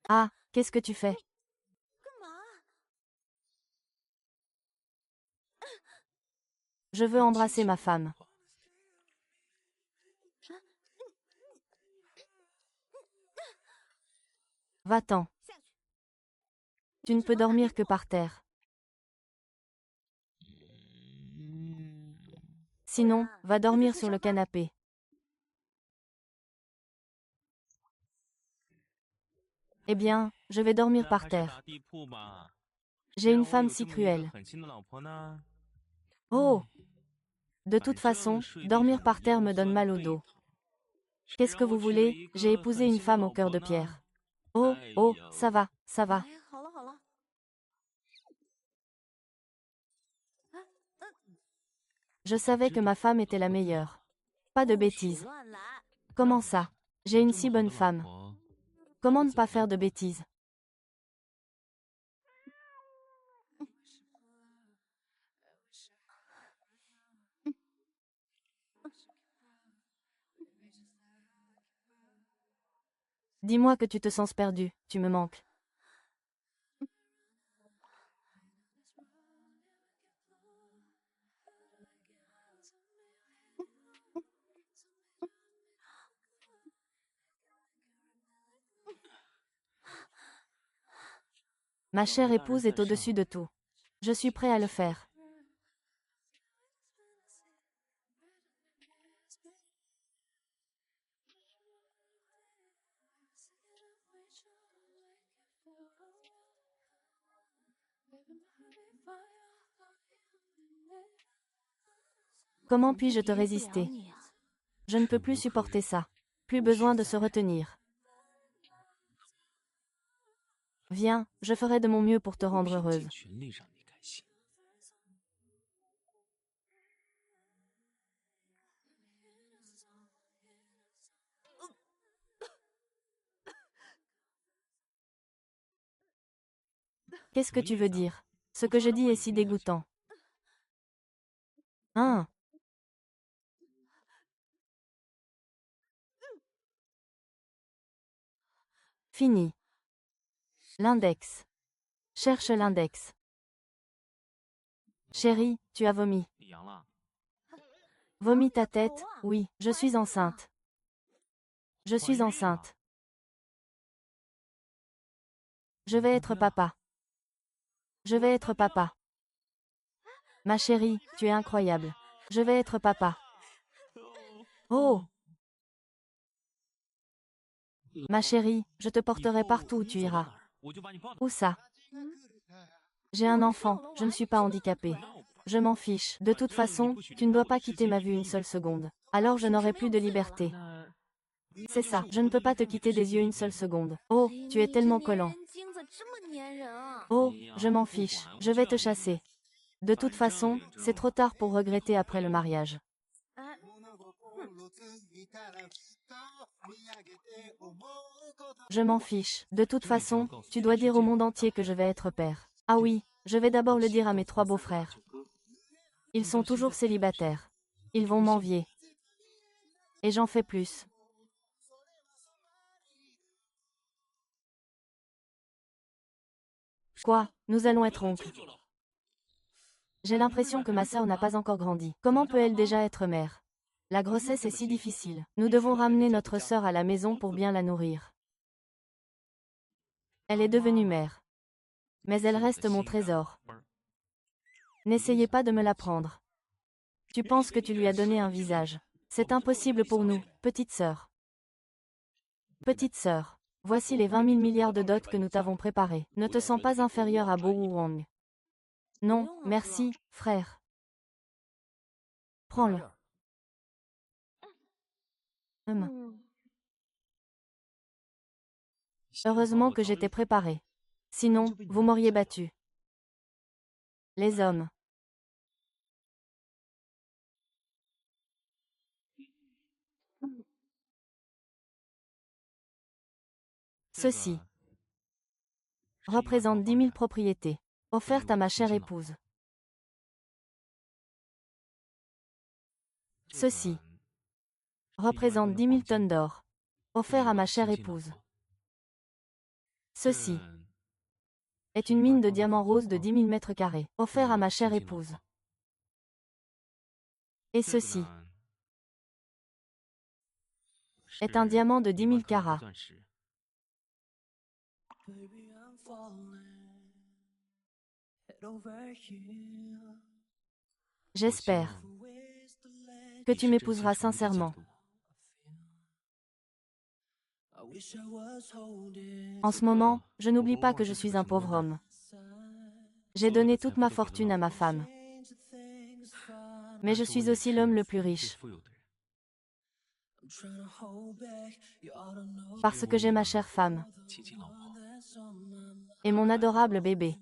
Speaker 1: Ah, qu'est-ce que tu fais?
Speaker 2: 干嘛？
Speaker 1: Je veux embrasser ma femme. Va-t'en.
Speaker 2: 下去。
Speaker 1: Tu ne peux dormir que par terre. Sinon, va dormir sur le canapé. Eh bien, je vais dormir
Speaker 3: 那
Speaker 1: par
Speaker 3: 还是
Speaker 1: terre.
Speaker 3: 打地铺吧。
Speaker 1: J'ai
Speaker 3: 让
Speaker 1: une
Speaker 3: 我
Speaker 1: femme
Speaker 3: 有
Speaker 1: si
Speaker 3: 这么一个
Speaker 1: cruelle.
Speaker 3: 狠心的老婆呢。
Speaker 1: Oh! De toute façon, dormir par terre me donne mal au dos. Qu'est-ce que vous voulez? J'ai épousé une femme au cœur de pierre. Oh, oh, ça va, ça va.
Speaker 2: 哎，好了好了。
Speaker 1: Je savais que ma femme était la meilleure. Pas de
Speaker 2: 不许
Speaker 1: bêtises.
Speaker 2: 乱来。
Speaker 1: Comment ça? J'ai une
Speaker 3: 这
Speaker 1: si
Speaker 3: 么好
Speaker 1: bonne
Speaker 3: 的老
Speaker 1: femme.
Speaker 3: 婆
Speaker 1: Comment ne pas faire de bêtises? Dis-moi que tu te sens perdu, tu me manques. Ma chère épouse est au-dessus de tout. Je suis prêt à le faire. Comment puis-je te
Speaker 2: 别不了
Speaker 1: résister?
Speaker 2: 你啊。
Speaker 1: Je ne peux plus supporter ça. Plus besoin de se retenir. Viens, je ferai de mon mieux pour te
Speaker 3: 我
Speaker 1: rendre
Speaker 3: 拼
Speaker 1: heureuse.
Speaker 3: 尽全力让你开心。
Speaker 1: Qu'est-ce que tu veux dire? Ce que je dis est si dégoûtant. Hein? Fini. L'index. Cherche l'index. Chérie, tu as vomi.
Speaker 3: 你阳了？
Speaker 1: Vomis ta tête? Oui, je suis enceinte. Je suis enceinte. Je vais être papa. Je vais être papa. Ma chérie, tu es incroyable. Je vais être papa. Oh! Ma chérie, je te porterai partout où tu iras.
Speaker 3: 我就把你抱走。
Speaker 1: Où ça? J'ai un enfant, je ne suis pas handicapée. Je m'en fiche. De toute façon, tu ne dois pas quitter ma vue une seule seconde. Alors je n'aurai plus de liberté.
Speaker 3: 那
Speaker 1: C'est ça, je ne peux pas te quitter des yeux une seule seconde. Oh, tu es tellement collant.
Speaker 2: 金子这么粘人啊！
Speaker 1: Oh, je m'en fiche, je vais te chasser. De toute façon, c'est trop tard pour regretter après le mariage.
Speaker 2: 哎，
Speaker 1: Je m'en fiche. De toute façon, tu dois dire au monde entier que je vais être père. Ah oui, je vais d'abord le dire à mes 3 beaux-frères. Ils sont toujours célibataires. Ils vont m'envier. Et j'en fais plus. Quoi? Nous allons être oncles. J'ai l'impression que ma sœur n'a pas encore grandi. Comment peut-elle déjà être mère? La grossesse est si difficile. Nous devons ramener notre sœur à la maison pour bien la nourrir. Elle est devenue mère. Mais elle reste mon trésor. N'essayez pas de me la prendre. Tu penses que tu lui as donné un visage. C'est impossible pour nous, petite sœur. Petite sœur, voici les 20 000 milliards de dots que nous t'avons préparés. Ne te sens pas inférieur à Bo Wong. Non, merci, frère. Prends-le. Heureusement que j'étais préparé. Sinon, vous m'auriez battu. Les hommes. Ceci représente 10 000 propriétés, offertes à ma chère épouse. Ceci représente 10 000 tonnes d'or, offerts à ma chère épouse. Ceci est une mine de diamants roses de 10 000 mètres carrés, offert à ma chère épouse. Et ceci est un diamant de 10 000 carats. J'espère que tu m'épouseras sincèrement. En ce moment, je n'oublie pas que je suis un pauvre homme. J'ai donné toute ma fortune à ma femme. Mais je suis aussi l'homme le plus riche. Parce que j'ai ma chère femme. Et mon adorable bébé.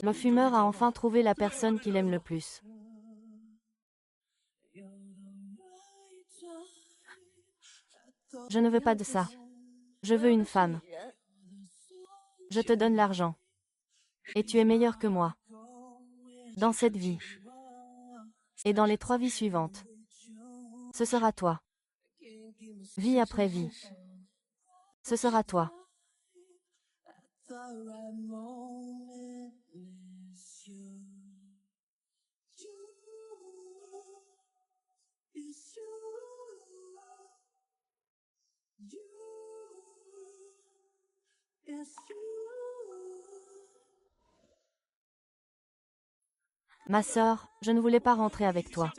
Speaker 1: Le fumeur a enfin trouvé la personne qu'il aime le plus. Je ne veux pas de ça. Je veux une femme. Je te donne l'argent. Et tu es meilleur que moi. Dans cette vie. Et dans les 3 vies suivantes. Ce sera toi. Vie après vie. Ce sera toi. Ma sœur, je ne voulais pas rentrer avec toi.